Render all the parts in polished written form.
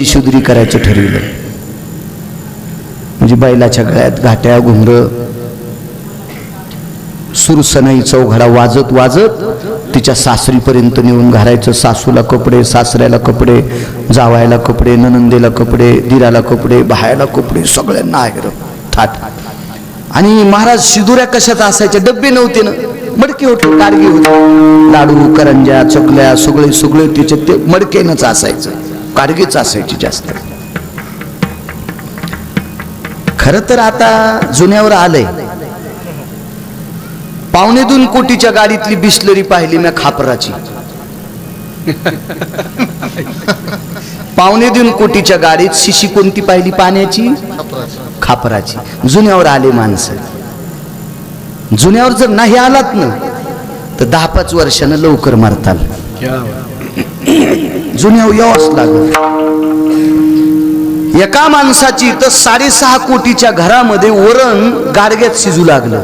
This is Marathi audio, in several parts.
शुद्री करायचं ठरविलं. म्हणजे बैलाच्या गळ्यात घाट्या घुंगर सुरसनाई चौघडा वाजत वाजत तिच्या सासरीपर्यंत नेऊन घालायचं. सासूला कपडे, सासऱ्याला कपडे, जावायला कपडे, ननंदेला कपडे, दिराला कपडे, भायाला कपडे, सगळ्यांना आहेर थाट. आणि महाराज शिदुऱ्या कशात असायच्या, डब्बे नव्हते ना, मडके होते, गाडगे होते, लाडू करंज्या चकल्या सगळे सगळे तिचे ते मडकेनंच असायचं, गाडगेच असायची जास्त. खरं तर आता जुन्यावर आलंय. 2.25 कोटीच्या गाडीतली बिस्लरी पाहिली मी खापराची. 2.25 कोटीच्या गाडीत शिशी कोणती पाहिली पाण्याची, खापराची. जुन्यावर आले माणसं. जुन्यावर जर नाही आलात ना तर 10-5 वर्षानं लवकर मरताल. जुन्यावर यावंच लागलं. एका माणसाची तर 6.5 कोटीच्या घरामध्ये वरण गाडग्यात शिजू लागलं.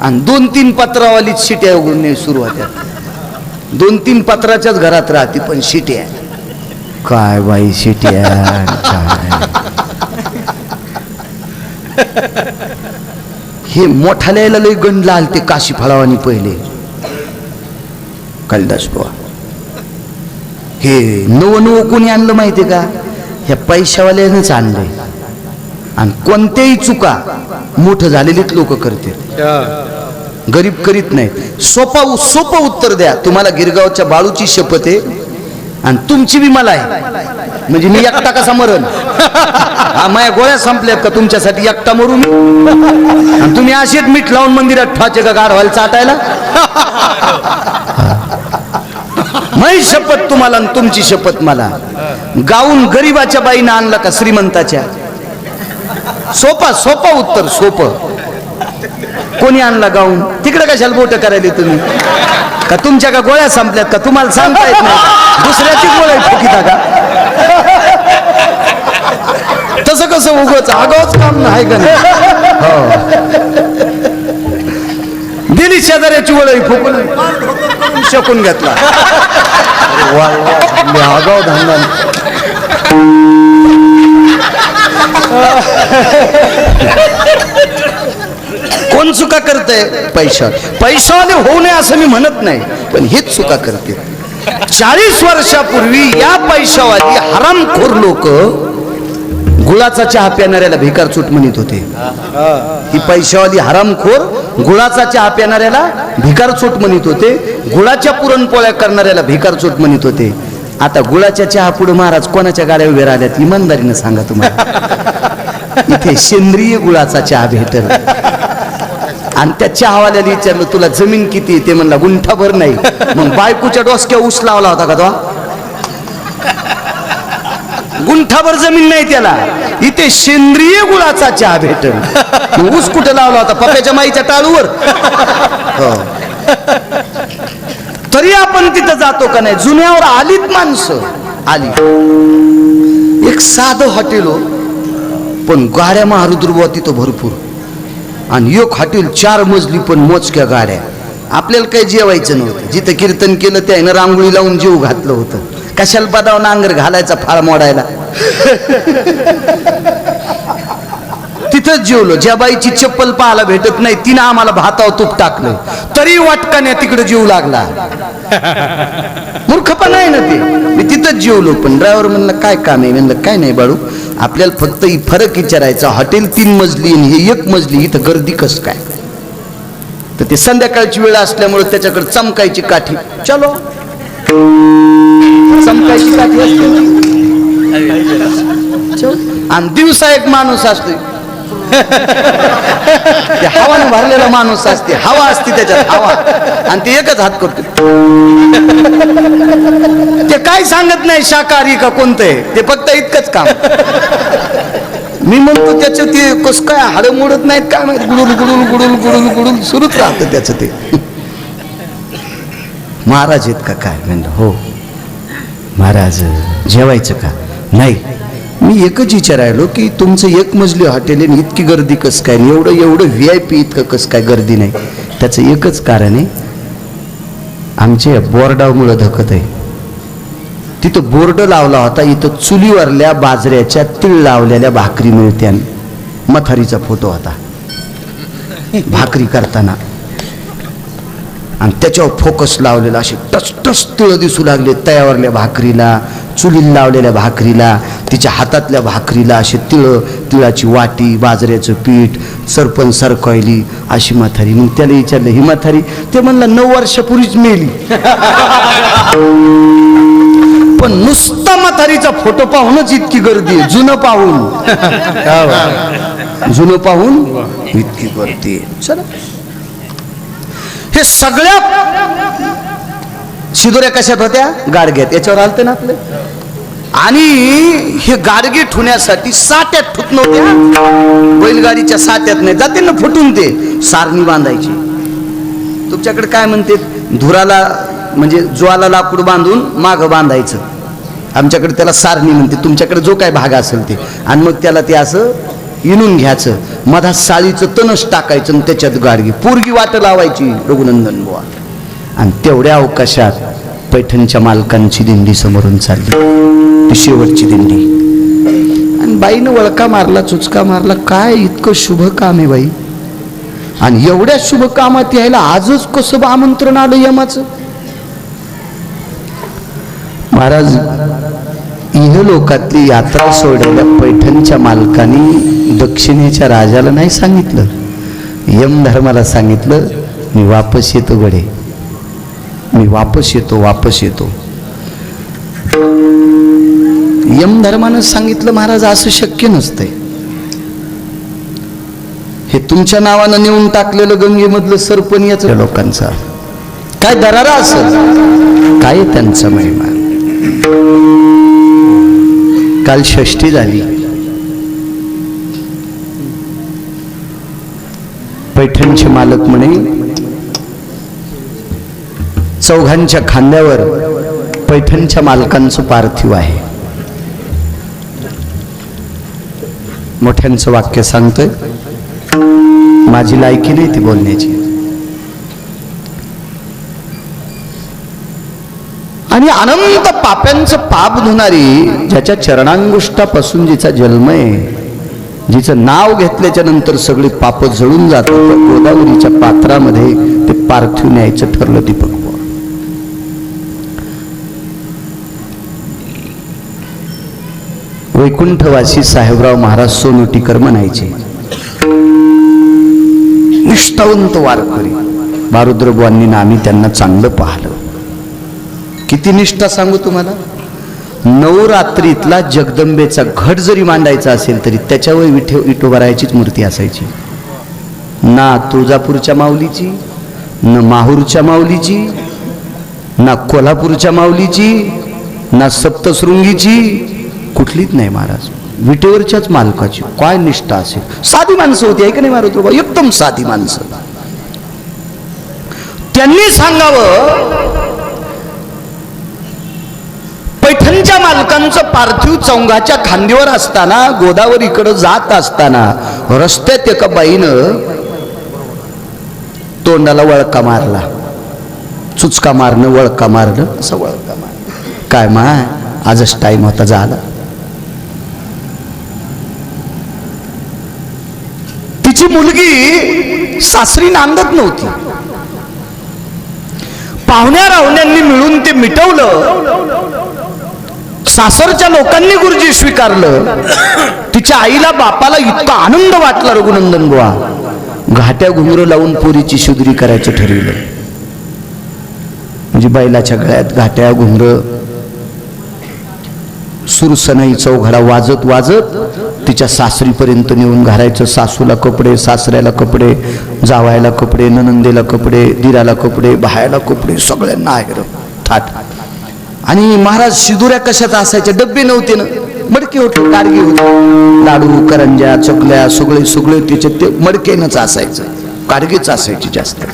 आणि 2-3 पत्रावालीच शिट्या उघडणे सुरू होत्या. 2-3 पत्राच्याच घरात राहते पण शिट्या. काय बाई शिट्या काय. हे मोठाल्याला लय गंडला आलते काशी फळावानी पहिले कालिदास बुवा. हे नवं कोणी आणलं माहितीये का, ह्या पैशावाल्यानेच आणलंय. आणि कोणत्याही चुका मोठं झालेलीच लोक करते, गरीब करीत नाहीत. सोपं उत्तर द्या. तुम्हाला गिरगावच्या बाळूची शपथ आहे आणि तुमची बी मला आहे. म्हणजे मी एकटा कसा मरण, माझ्या गोळ्या संपल्यात का तुमच्यासाठी एकटा मरून? आणि तुम्ही असेच मीठ लावून मंदिरात ठेवायचे का गाढवायला चाटायला? माझी शपथ तुम्हाला आणि तुमची शपथ मला. गाऊन गरीबाच्या बाईनं आणला का श्रीमंताच्या? सोपा उत्तर सोपं. कोणी आणला गाऊन? तिकडे कशाला बोट करायली तुम्ही? का तुमच्या का गोळ्या संपल्यात का? तुम्हाला सांगता येत नाही, दुसऱ्याची गोळ्या ठोकीता का? तसं कसं उगच आगावच काम आहे का नाही? दिली शेजाऱ्याची गोळी फुकून शकून घेतला. आगाव धंदा. कोण चुका करतंय? पैशावाले होऊ नये असं मी म्हणत नाही, पण हेच चुका करते. 40 वर्षापूर्वी या पैशावाली हरामखोर लोक गुळाचा चहा पिणाऱ्याला भिकारचूट म्हणत होते. ही पैशावाली हरामखोर गुळाचा चहा पिणाऱ्याला भिकारचूट म्हणत होते, गुळाच्या पुरणपोळ्या करणाऱ्याला भिकारचूट म्हणत होते. आता गुळाच्या चहा पुढे महाराज कोणाच्या गाड्या उभे राहिल्यात इमानदारीनं सांगा तुम्हाला. इथे सेंद्रिय गुळाचा चहा भेटेल. आणि त्या चहावाल्याला विचारलं तुला जमीन किती? ते म्हणला गुंठाभर नाही. मग बायकोच्या डोसक्या ऊस लावला होता का तो? गुंठाभर जमीन नाही त्याला. इथे सेंद्रिय गुळाचा चहा भेटेल. ऊस कुठे लावला होता? पप्याच्या माईच्या टाळूवर. तरी आपण तिथं जातो का नाही? जुन्यावर आलीत माणसं आली. एक साधं हॉटेल हो, पण गाड्या महारुद्रबुवा तिथं भरपूर. आणि एक हॉटेल 4 मजली पण मोजक्या गाड्या. आपल्याला काही जेवायचं नव्हतं. जिथं कीर्तन केलं त्यानं रांगोळी लावून जेव घातलं होतं. कशाला बदाव नांगर घालायचा फाळ मोडायला. तिथंच जेवलो. ज्या बाईची चप्पल पाहायला भेटत नाही तिनं आम्हाला भातावर तूप टाकलं, तरी वाटकाने तिकडे जीव लागला. मूर्खपणा आहे ना ते. मी तिथंच जेवलो. पण ड्रायव्हर म्हणलं काय काम आहे? म्हणलं काय नाही बाळू, आपल्याला फक्त फरक विचारायचा. हॉटेल 3 मजली आणि हे 1 मजली, इथं गर्दी कस काय? तर ते संध्याकाळची वेळ असल्यामुळे त्याच्याकडे चमकायची काठी. चलो चमकायची काठी असते आणि दिवसा एक माणूस असतो, हवाने भरलेला माणूस असते. हवा असते त्याच्यात, हवा. आणि ते एकच हात करतो. ते काय सांगत नाही शाकाहारी का कोणतं आहे, ते फक्त इतकंच काम. मी म्हणतो त्याचं ते कस काय हाडं मोडत नाहीत काय माहिती, गुडुल गुडुल गुडुल गुडुल गुडुल सुरूच राहतं त्याचं ते. महाराज आहेत का काय? म्हणलं हो. महाराज जेवायचं का? नाही. मी एकच विचारायलो की तुमचं 1 मजली हॉटेल आहे, इतकी गर्दी कस काय? एवढं VIP इतकं कस काय गर्दी नाही? त्याचं एकच कारण आहे, आमच्या बोर्डामुळे धकत आहे. तिथं बोर्ड लावला होता, इथं चुलीवरल्या बाजऱ्याच्या तीळ लावलेल्या भाकरी मिळत्या. मथारीचा फोटो होता भाकरी करताना, आणि त्याच्यावर फोकस लावलेला. असे टचटच तिळ दिसू लागले तयावरल्या भाकरीला, चुलीला लावलेल्या भाकरीला, तिच्या हातातल्या भाकरीला असे तिळाची वाटी, बाजऱ्याचं पीठ, सरपण सरकवली अशी म्हातारी. मग त्याला विचारलं, ही म्हातारी? ते म्हणलं 9 वर्षापूर्वीच मेली. पण नुसता म्हातारीचा फोटो पाहूनच इतकी गर्दी, जुनं पाहून इतकी गर्दी. चला, हे सगळ्या शिदोऱ्या कशात होत्या? गाडग्यात. याच्यावर आलते ना आपले. आणि हे गाडगे ठुण्यासाठी साट्यात ठुत नव्हत्या, बैलगाडीच्या साट्यात नाही, जाते ना फुटून, ते सारणी बांधायची. तुमच्याकडे काय म्हणते? धुराला म्हणजे ज्वाला लाकूड बांधून मागं बांधायचं. आमच्याकडे त्याला सारणी म्हणते. तुमच्याकडे जो काय भाग असेल ते. आणि मग त्याला ते असं इणून घ्यायचं, मधात साळीचं तणस टाकायचं आणि त्याच्यात गाडगी पोरगी वाट लावायची रघुनंदन बुवा. आणि तेवढ्या अवकाशात पैठणच्या मालकांची दिंडी समोरून चालली, ती शेवटची दिंडी. आणि बाईनं वळका मारला, चुचका मारला. काय इतकं शुभ काम आहे बाई, आणि एवढ्या शुभ कामात यायला आजच कसं आमंत्रण आलं यमाचं? महाराज, इहलोकातली यात्रा सोडलेल्या पैठणच्या मालकांनी दक्षिणेच्या राजाला नाही सांगितलं, यमधर्माला सांगितलं, मी वापस येतो गडे, मी वापस येतो. यमधर्मानं सांगितलं, महाराज असं शक्य नसतंय. हे तुमच्या नावानं नेऊन टाकलेलं गंगेमधलं सरपण याचं लोकांचा काय दरारा असेल, काय त्यांचा महिमा. काल षष्ठी झाली. पैठणचे मालक म्हणे, चौघांच्या खांद्यावर पैठणच्या मालकांचं पार्थिव आहे. मोठ्यांचं वाक्य सांगतोय, माझी लायकी नाही ती बोलण्याची. आणि अनंत पाप्यांचं पाप धुणारी, ज्याच्या चरणांगुष्टापासून जिचा जन्म आहे, जिचं नाव घेतल्याच्या नंतर सगळी पाप जळून जातात, गोदावरीच्या पात्रामध्ये ते पार्थिव न्यायचं ठरलं. दीपक वैकुंठवासी साहेबराव महाराज सोनोटीकर म्हणायचे, निष्ठावंत वारकरी. बारुद्रबुवांनी आम्ही त्यांना चांगलं पाहिलं. किती निष्ठा सांगू तुम्हाला. नवरात्रीतला जगदंबेचा घट जरी मांडायचा असेल तरी त्याच्यावर विठोबारायाचीच मूर्ती असायची. ना तुळजापूरच्या माऊलीची, न माहूरच्या माऊलीची, ना कोल्हापूरच्या माऊलीची, ना सप्तशृंगीची, कुठलीच नाही महाराज. विटेवरच्याच मालकाची. काय निष्ठा असेल. साधी माणसं होती, आहे का नाही मारुद्रबा? एकदम साधी माणसं. त्यांनी सांगावं, पैठणच्या मालकांचं पार्थिव चौघाच्या खांदीवर असताना, गोदावरीकडे जात असताना रस्त्यात एका बाईनं तोंडाला वळका मारला. चुचका मारणं, वळका मारणं, असं वळका मार. काय माय, आजच टाइम होता झाला. तिची मुलगी सासरी नांदत नव्हती. पाहुण्या राहुण्यांनी मिळून ते मिटवलं. सासरच्या लोकांनी गुरुजी स्वीकारलं. तिच्या आईला बापाला इतका आनंद वाटला रघुनंदन बुवा. घाट्या घुंगरं लावून पोरीची शुद्री करायचं ठरवलं. म्हणजे बैलाच्या गळ्यात घाट्या घुंगरं, सुरसनई चौघडा वाजत वाजत तिच्या सासरीपर्यंत नेऊन घालायचं. सासूला कपडे, सासऱ्याला कपडे, जावायला कपडे, ननंदेला कपडे, दिराला कपडे, भायाला कपडे, सगळ्यांना आहे थाट. आणि महाराज शिदुऱ्या कशात असायच्या? डब्बे नव्हते ना, मडके होते, गाडगे होते. लाडू, करंज्या, चकल्या सगळे सगळे त्याच्यात ते मडकेनंच असायचं, गाडगेच असायचे जास्त.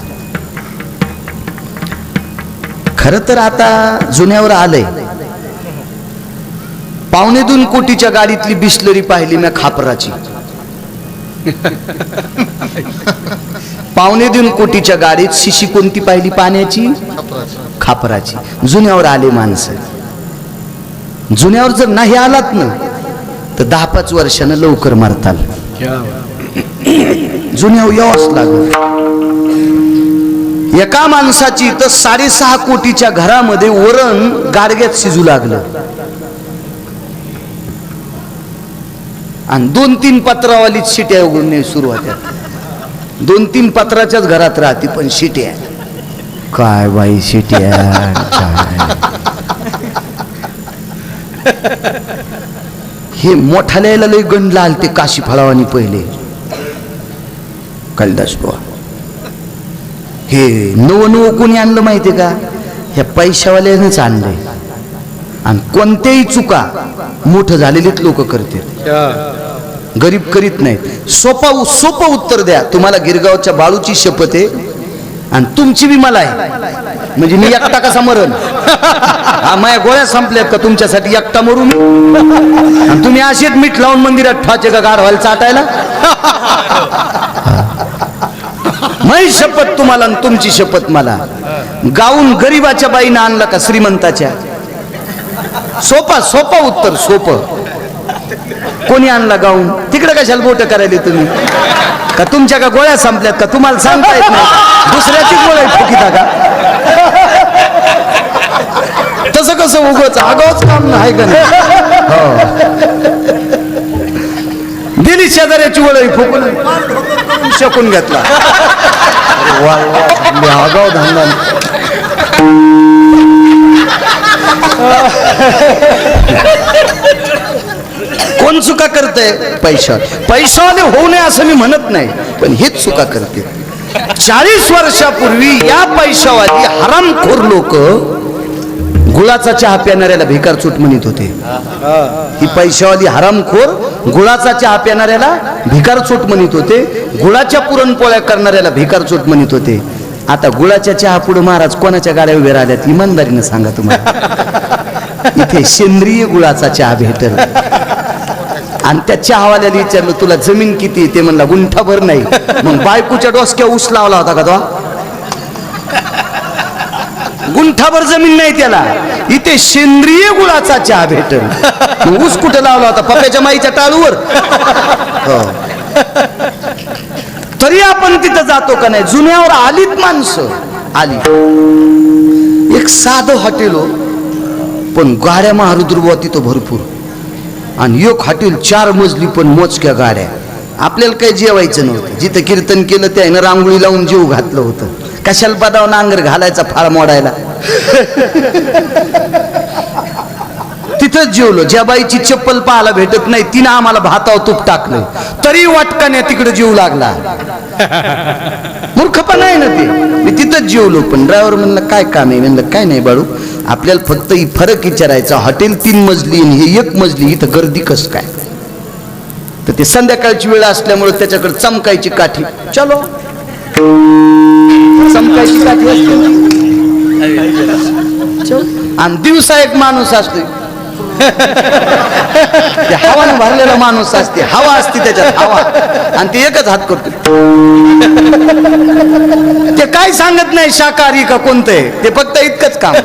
खरं तर आता जुन्यावर आलंय. 2.25 कोटीच्या गाडीतली बिस्लरी पाहिली मी खापराची. 2.25 कोटीच्या गाडीत शिशी कोणती पाहिली पाण्याची? खापराची. जुन्यावर आले माणसं. जुन्यावर जर नाही आलात ना तर 10-5 वर्षानं लवकर मारताल. जुन्यावर यावंच लागल. एका माणसाची तर 6.5 कोटीच्या घरामध्ये वरण गाडग्यात शिजू लागलं आणि 2-3 पत्रावालीच शिट्या उघडणे सुरू होत्या. 2-3 पत्राच्याच घरात राहते पण शिट्या काय बाई शिट्या काय. हे मोठाल्याला लय गंडला आलते काशी फळावानी पहिले कालिदास बुवा. हे नव कोणी आणलं माहितीये का? ह्या पैशावाल्यानेच आणलंय. आणि कोणत्याही चुका मोठं झालेलीच लोक करतात, गरीब करीत नाहीत. सोपं उत्तर द्या. तुम्हाला गिरगावच्या बाळूची शपथ आहे आणि तुमची बी मला आहे. म्हणजे मी एकटा कसा मरण? माझ्या गोळ्या संपल्यात का तुमच्यासाठी एकटा मरून? आणि तुम्ही असेच मीठ लावून मंदिरात ठेवायचे का गाढवायला चाटायला? माझी शपथ तुम्हाला आणि तुमची शपथ मला. गाऊन गरीबाच्या बाईनं आणला का श्रीमंताच्या? सोपा उत्तर सोपं. कोणी आणला गाऊन? तिकडे कशाला बोट करायला तुम्ही? का तुमच्या का गोळ्या संपल्यात का? तुम्हाला सांगता येत नाही दुसऱ्याची गोळ्या फुकिता का? तसं कसं उगच आगावच काम नाही का? दिली शेजाऱ्याची गोळी फुकून शकून घेतला. आगाव धंदा. कोण चुका करतंय? पैशावाले होऊ नये असं मी म्हणत नाही, पण हेच चुका करते. 40 वर्षापूर्वी या पैशावाली हरामखोर लोक गुळाचा चहा पिणाऱ्याला भिकारचोट म्हणत होते. ही पैशावाली हरामखोर गुळाचा चहा पिणाऱ्याला भिकारचोट म्हणत होते. गुळाच्या पुरणपोळ्या करणाऱ्याला भिकारचोट म्हणत होते. आता गुळाच्या चहा पुढे महाराज कोणाच्या गाड्या उभ्या राहिल्यात? इमानदारीनं सांगा तुम्हाला. इथे सेंद्रिय गुळाचा चहा भेटेल. आणि त्या चहावाल्याला विचारलं तुला जमीन किती? ते म्हणला गुंठाभर नाही. मग बायकोच्या डोसक्या ऊस लावला होता का तो? गुंठाभर जमीन नाही त्याला. इथे सेंद्रिय गुळाचा चहा भेटेल. ऊस कुठे लावला होता? पप्याच्या माईच्या टाळूवर. तरी आपण तिथं जातो का नाही? जुन्यावर आलीत माणसं आली. एक साधं हॉटेल हो, पण गाड्या महारुद्रबुवा तिथं भरपूर. आणि एक हॉटेल 4 मजली पण मोजक्या गाड्या. आपल्याला काही जेवायचं नव्हतं. जिथं कीर्तन केलं त्यानं रांगोळी लावून जेव घातलं होतं. कशाला बदाव नांगर घालायचा फाळ मोडायला? तिथंच जेवलो. ज्या बाईची चप्पल पाहायला भेटत नाही तिनं आम्हाला भातावर तूप टाकलं तरी वाटकाने तिकडे जीव लागला. मूर्खपणा आहे ना ते. मी तिथंच जेवलो. पण ड्रायव्हर म्हणलं काय काम आहे? म्हणलं काय नाही बाळू, आपल्याला फक्त फरक विचारायचा. हॉटेल 3 मजली आणि हे 1 मजली, इथं गर्दी कस काय? तर ते संध्याकाळची वेळ असल्यामुळे त्याच्याकडे चमकायची काठी. चलो चमकायची काठी असते आणि दिवसा एक माणूस असतो. हवानं भरलेला माणूस असते. हवा असते त्याच्यात हवा. आणि ते एकच हात करतो. ते काय सांगत नाही शाकाहारी का कोणतं आहे. ते फक्त इतकंच काम.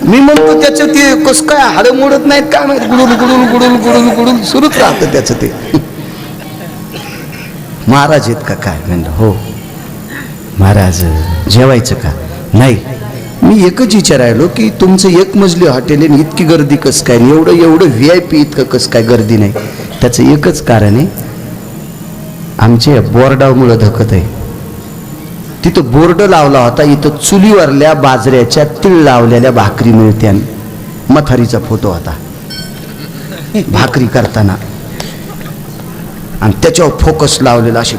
मी म्हणतो त्याचं ते कस काय हाडं मोडत नाहीत काय माहित. गुडुल गुडुल गुडुल गुडुल गुडुल सुरूच राहतं त्याचं ते. महाराज आहेत का काय? म्हणलं हो. महाराज जेवायचं का? नाही. मी एकच विचारायलो की तुमचं 1 मजली हॉटेल आहे, इतकी गर्दी कस काय? एवढं VIP इतकं कस काय गर्दी नाही? त्याचं एकच कारण आहे, आमच्या बोर्डामुळं धकत आहे. तिथं बोर्ड लावला होता, इथं चुलीवरल्या बाजऱ्याच्या तीळ लावलेल्या भाकरी मिळत्या. मथारीचा फोटो होता भाकरी करताना आणि त्याच्यावर फोकस लावलेला. असे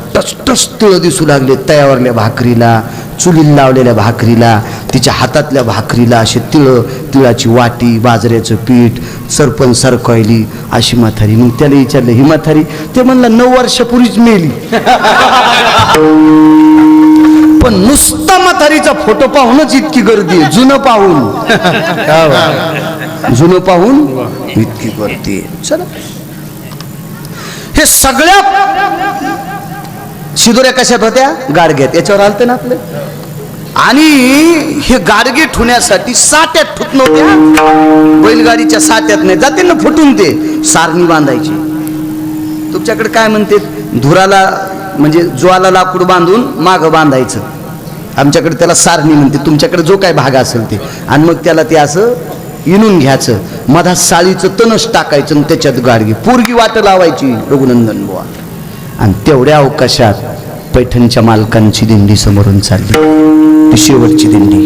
टस तिळ दिसू लागले तयावरल्या भाकरीला, चुलीला लावलेल्या भाकरीला, तिच्या हातातल्या भाकरीला. असे तिळाची वाटी, बाजऱ्याचं पीठ, सरपण सरकवली अशी म्हातारी. मग त्याला विचारलं ही म्हातारी? ते म्हणलं 9 वर्षापूर्वीच मेली. पण नुसता म्हातारीचा फोटो पाहूनच इतकी गर्दी आहे. जुनं पाहून इतकी गर्दी आहे. चला हे सगळ्या शिदोऱ्या कशात होत्या? गाडग्यात. याच्यावर आलते ना आपले आणि हे गाडगे ठुण्यासाठी साट्यात ठुत नव्हत्या, बैलगाडीच्या साट्यात नाही, जाते ना फुटून ते सारणी बांधायची. तुमच्याकडे काय म्हणते, धुराला म्हणजे ज्वाला लाकूड बांधून माग बांधायचं, आमच्याकडे त्याला सारणी म्हणते, तुमच्याकडे जो काय भाग असेल ते. आणि मग त्याला ते असं इणून घ्यायचं, मधात साळीचं तणच टाकायचं आणि त्याच्यात गाडगी पोरगी वाट लावायची रघुनंदन बुवा. आणि तेवढ्या अवकाशात पैठणच्या मालकांची दिंडी समोरून चालली, ती शेवटची दिंडी.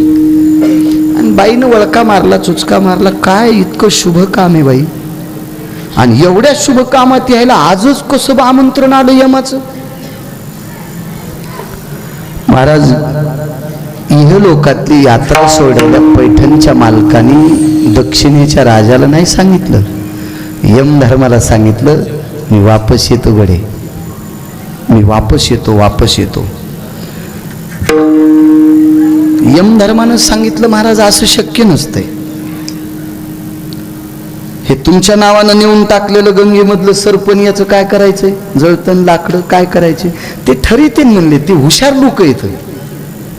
आणि बाईनं वळका मारला, चुचका मारला, काय इतकं शुभ काम आहे बाई, आणि एवढ्या शुभ कामात यायला आजच कसं आमंत्रण आलं यमाचं. महाराज, इहलोकातली यात्रा सोडलेल्या पैठणच्या मालकांनी दक्षिणेच्या राजाला नाही सांगितलं, यमधर्माला सांगितलं, मी वापस येतो गडे, मी वापस येतो, वापस येतो. यमधर्मानं सांगितलं, महाराज असं शक्य नसतंय, हे तुमच्या नावानं नेऊन टाकलेलं गंगेमधलं सरपण याचं काय करायचंय, जळतण लाकडं काय करायचे ते ठरवते म्हणले. ते हुशार लोक येत,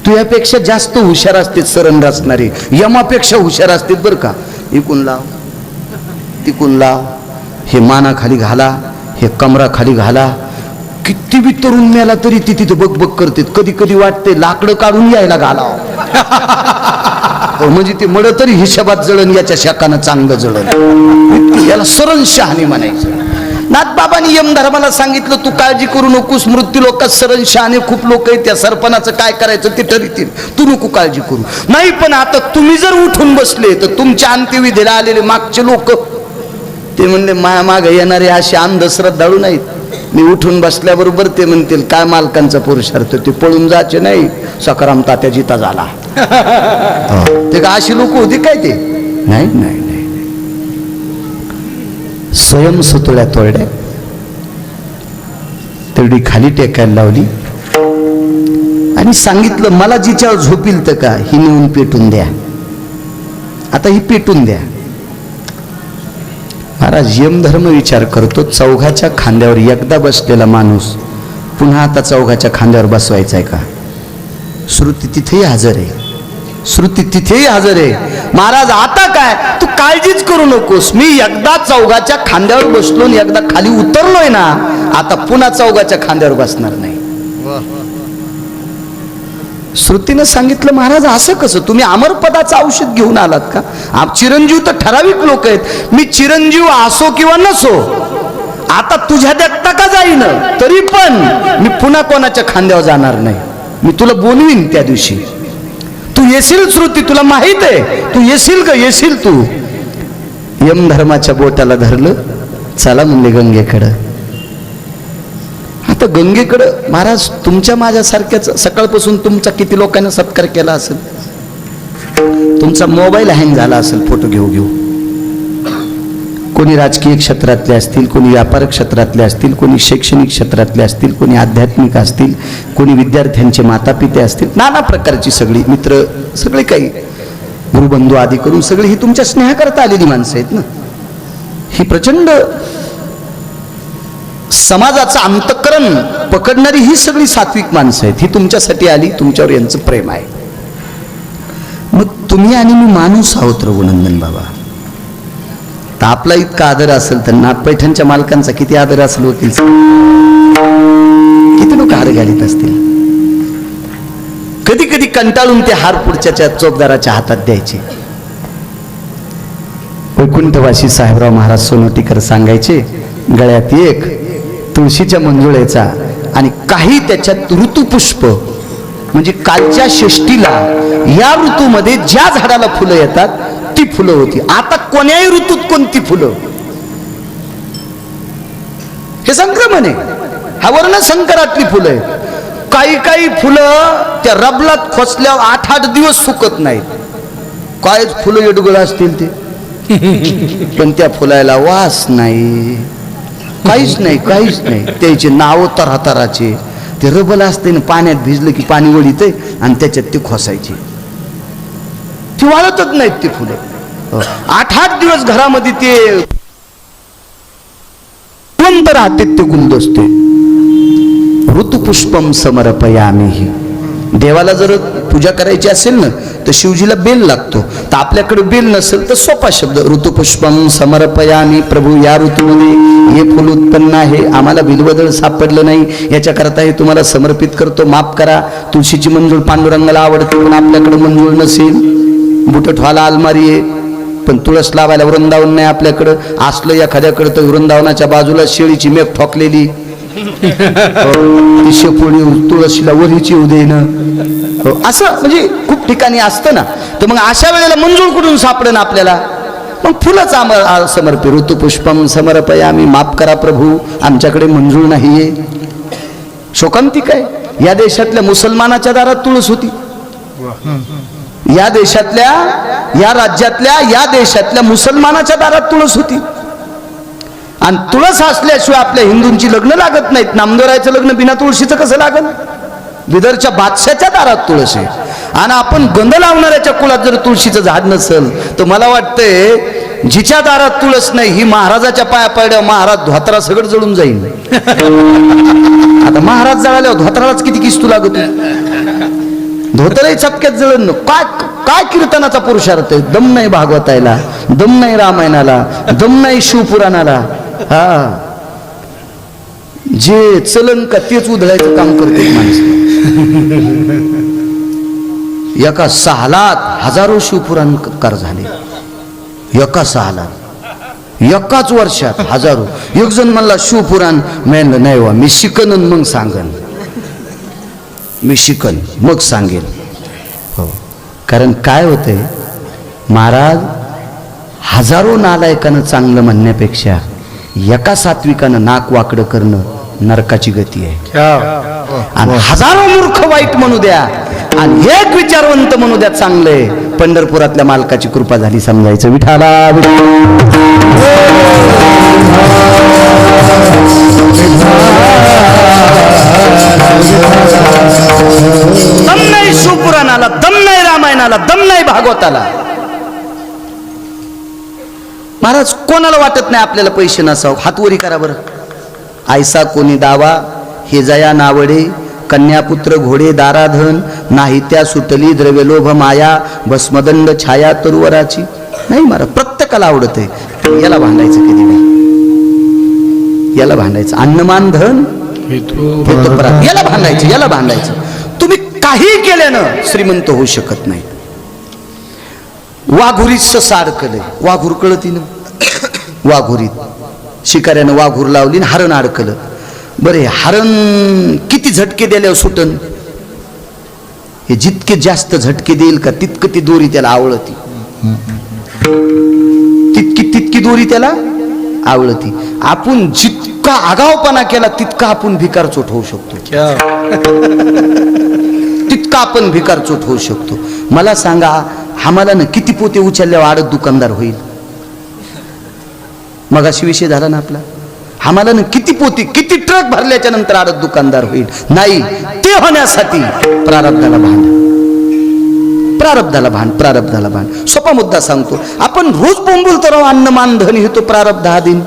तुझ्यापेक्षा जास्त हुशार असते सरंड असणारे, यमापेक्षा हुशार असतात बरं का. इकून लाव, तिकून लाव, हे मानाखाली घाला, हे कमराखाली घाला. किती बी तरुण मेला तरी ती तिथे बक बक करते. कधी कधी वाटते लाकडं काढून यायला घालाव, म्हणजे ते मड तरी हिशोबात जळण, याच्या शाखानं चांगलं जळण. याला सरळ शहाणी म्हणायचं. नाथबाबांनी यमधर्माला सांगितलं, तू काळजी करू नकोस, मृत्यू लोकात सरळ शहाणे खूप लोक आहेत, त्या सरपणाचं काय करायचं ते ठरतील, तू नको काळजी करू. नाही, पण आता तुम्ही जर उठून बसले तर तुमच्या अंत्यविधीला आलेले मागचे लोक ते म्हणले, माया माग येणारे असे अंधश्रद्धाळू नाहीत. मी उठून बसल्याबरोबर ते म्हणतील, काय मालकांचा पुरुषार्थ, ते पळून जायचे नाही, सकाराम तात्या जिता झाला. ते का अशी लोक होती काय ते? नाही नाही नाही, स्वयं सुतुळ्या तोरड्या तेवढी खाली टेकायला लावली आणि सांगितलं, मला जिच्यावर झोपील तर का ही नेऊन पेटून द्या, आता ही पेटून द्या. महाराज, यमधर्म विचार करतो, चौघाच्या खांद्यावर एकदा बसलेला माणूस पुन्हा आता चौघाच्या खांद्यावर बसवायचा आहे का? श्रुती तिथेही हजर आहे, श्रुती तिथेही हजर आहे. महाराज, आता काय तू काळजीच करू नकोस, मी एकदा चौघाच्या खांद्यावर बसलो आणि एकदा खाली उतरलोय ना, आता पुन्हा चौघाच्या खांद्यावर बसणार नाही. श्रुतीनं सांगितलं, महाराज असं कसं, तुम्ही अमरपदाचं औषध घेऊन आलात का? चिरंजीव तर ठराविक लोक आहेत, मी चिरंजीव असो किंवा नसो, आता तुझ्या देखता का जाईन, तरी पण मी पुन्हा कोणाच्या खांद्यावर जाणार नाही. मी तुला बोलवीन त्या दिवशी, तू येशील श्रुती, तुला माहित आहे तू येशील का, येशील तू. यमधर्माच्या बोटाला धरलं, चला म्हणले गंगेकडं. आता गंगेकडं महाराज, तुमच्या माझ्यासारख्याच सकाळपासून तुमचा किती लोकांना सत्कार केला असेल, तुमचा मोबाईल हँग झाला असेल फोटो घेऊ घेऊ. कोणी राजकीय क्षेत्रातले असतील, कोणी व्यापार क्षेत्रातले असतील, कोणी शैक्षणिक क्षेत्रातले असतील, कोणी आध्यात्मिक असतील, कोणी विद्यार्थ्यांचे मातापिते असतील, नाना प्रकारची सगळी मित्र, सगळे काही गुरुबंधू आदी करून सगळी ही तुमच्या स्नेहाकरता आलेली माणसं आहेत ना. ही प्रचंड समाजाचं अंतःकरण पकडणारी ही सगळी सात्विक माणसं आहेत, ही तुमच्यासाठी आली, तुमच्यावर यांचं प्रेम आहे. मग तुम्ही आणि मी माणूस आहोत रघुनंदन बाबा. तर आपला इतका आदर असेल तर नाथ पैठणच्या मालकांचा किती आदर असेल वकील, किती लोक हार घालीत असतील. कधी कधी कंटाळून ते हार पुढच्या चोपदाराच्या हातात द्यायचे. वैकुंठवासी साहेबराव महाराज सोनोटीकर सांगायचे, गळ्यात एक तुळशीच्या मंजुळेचा आणि काही त्याच्यात ऋतुपुष्प, म्हणजे कालच्या षष्टीला या ऋतूमध्ये ज्या झाडाला फुलं येतात ती फुलं होती. आता कोण्याही ऋतूत कोणती फुलं, हे संक्रमण आहे, हा वर्ण संकरातली फुलं आहे. काही काही फुलं त्या रबलात खोचल्यावर 8-8 दिवस सुकत नाहीत. कायच फुलं येडगुळ असतील ते, पण त्या फुलाला वास नाही, काहीच नाही, काहीच नाही. त्याचे नाव तऱ्हातऱ्हाचे, ते रबल असते ना, पाण्यात भिजलं की पाणी वळीते आणि त्याच्यात ते खोसायचे, ती वाळतच नाहीत ती फुलं. 8-8 दिवस घरामध्ये ते राहते ते गुलदस्ते. ऋतुपुष्पम समर्पयामी, देवाला जर पूजा करायची असेल ना तर शिवजीला बेल लागतो. तर आपल्याकडे बेल नसेल तर सोपा शब्द ऋतुपुष्पम समर्पयामी, प्रभू या ऋतूमध्ये हे फुल उत्पन्न आहे, आम्हाला बिलवदळ सापडलं नाही, याच्याकरता हे तुम्हाला समर्पित करतो, माफ करा. तुळशीची मंजूळ पांडुरंगाला आवडते पण आपल्याकडे मंजूळ नसेल, बुट ठेवायला अलमारी आहे पण तुळस लावायला वृंदावन नाही आपल्याकडं, असलं एखाद्याकडे तर वृंदावनाच्या बाजूला शेळीची मेप ठोकलेली ती शेपोळी तुळशीला वरीची उदेणं असं म्हणजे खूप ठिकाणी असतं ना. तर मग अशा वेळेला मंजूळ कुठून सापडेन आपल्याला, मग फुलंच समर्पित. ऋतुपुष्पम समर्पयामी, माफ करा प्रभू आमच्याकडे मंजूळ नाहीये. शोकांतिक आहे, या देशातल्या मुसलमानाच्या दारात तुळस होती, या देशातल्या, या राज्यातल्या, या देशातल्या मुसलमानाच्या दारात तुळस होती. आणि तुळस असल्याशिवाय आपल्या हिंदूंची लग्न लागत नाहीत. नामदेवरायचं लग्न बिना तुळशीचं कसं लागल? बिदरच्या बादशाच्या दारात तुळस आहे. आणि आपण गंध लावणाऱ्याच्या कुळात जर तुळशीचं झाड नसेल तर मला वाटतंय जिच्या दारात तुळस नाही ही महाराजाच्या पाया पडल्या महाराज धोत्रा सगळं जळून जाईल. आता महाराज जळाल्यावर धोत्रालाच किती किस्तू लागत, धोतरही चपक्यात जळण. काय काय कीर्तनाचा पुरुषार्थ आहे? दम नाही भागवतायला, दम नाही रामायणाला, दम नाही शिवपुराणाला. हा जे चलन का तेच उधळायचं काम करते माणसं. एका सालात हजारो शिवपुराणकार झाले, एका सालात, एकाच वर्षात हजारो. एक जण म्हणला शिवपुराण म्हणलं नाही वा मी शिकन मग सांगन, मी शिकन मग सांगेन. हो, कारण काय होतंय महाराज, हजारो नालायकानं चांगलं म्हणण्यापेक्षा एका सात्विकानं नाक वाकडं करणं नरकाची गती आहे. आणि हजारो मूर्ख वाईट म्हणू द्या आणि एक विचारवंत म्हणू द्या चांगलंय, पंढरपुरातल्या मालकाची कृपा झाली समजायचं. विठाला दम नाही शिवपुराणाला, दम नाही रामायणाला, दम नाही भागवताला. महाराज कोणाला वाटत नाही आपल्याला पैसे नसावं? हातवरी करा बरं. आयसा कोणी दावा हे जया नावडे, कन्यापुत्र घोडे दाराधन, नाही त्या सुटली द्रव्यलोभ माया, भस्मदंड छाया तरुवराची. नाही महाराज, प्रत्येकाला आवडत आहे. याला भांडायचं कधी नाही, याला भांडायचं. अन्नमान धन याला भांडायचं, याला भांडायचं. तुम्ही काही केल्यानं श्रीमंत होऊ शकत नाही. वाघुरीचं सार कलय, वाघूर कळती ना, वाघुरीत शिकाऱ्यानं वाघूर लावली आणि हरण अडकलं. बरे हरण किती झटके दिल्यावर सुटन? हे जितके जास्त झटके देईल का तितकं ती दोरी त्याला आवळती, तितकी दोरी त्याला आवळती. आपण जितका आगावपणा केला तितका आपण भिकारचोट होऊ शकतो, तितका आपण भिकारचोट होऊ शकतो. मला सांगा, आम्हाला ना किती पोते उचलल्यावर आडत दुकानदार होईल? मगाशी विषय झाला ना आपला. आम्हाला ना किती पोती, किती ट्रक भरल्याच्या नंतर आडत दुकानदार होईल? नाही. ते होण्यासाठी प्रारब्धाला भांड, प्रारब्धाला भांड, प्रारब्धाला भांड. सोपा मुद्दा सांगतो. आपण रोज बोंबलतो राव अन्नमान धन हे तो प्रारब्ध हा दिन.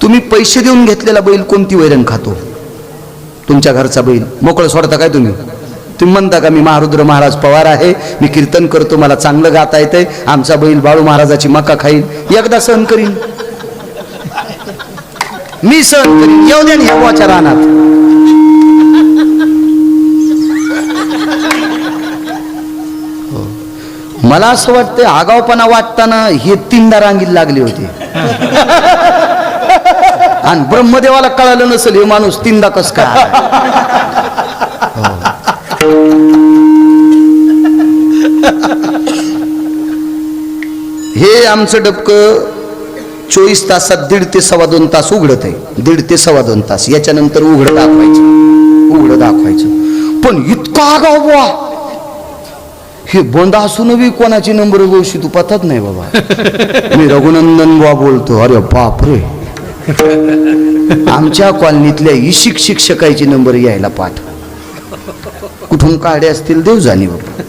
तुम्ही पैसे देऊन घेतलेला बैल कोणती वैरण खातो? तुमच्या घरचा बैल मोकळं सोडता काय तुम्ही? तुम्ही म्हणता का मी महारुद्र महाराज पवार आहे, मी कीर्तन करतो, मला चांगलं गाता येतंय, आमचा बैल बाळू महाराजाची मका खाईल, एकदा सहन करीन, मी सहन करीन, येऊ द्या ह्या वाच्या रानात. मला असं वाटतं आगावपणा वाटताना हे 3दा रांगीला लागले होते आणि ब्रह्मदेवाला कळालं नसेल हे माणूस 3दा कस काय. हे आमचं डबकं 24 तासात 1.5 ते 2.25 तास उघडत आहे. 1.5 ते 2.25 तास, याच्यानंतर उघडं दाखवायचं, उघडं दाखवायचं. पण इतका आगाव बुवा, हे बंद असून बी कोणाची नंबर गोष्टी तू पतत नाही बाबा. मी रघुनंदन बुवा बोलतो. अरे बापरे, आमच्या कॉलनीतल्या इशिक शिक्षकाची नंबर यायला पाठ. कुठून काढे असतील देव जाणी बाबा.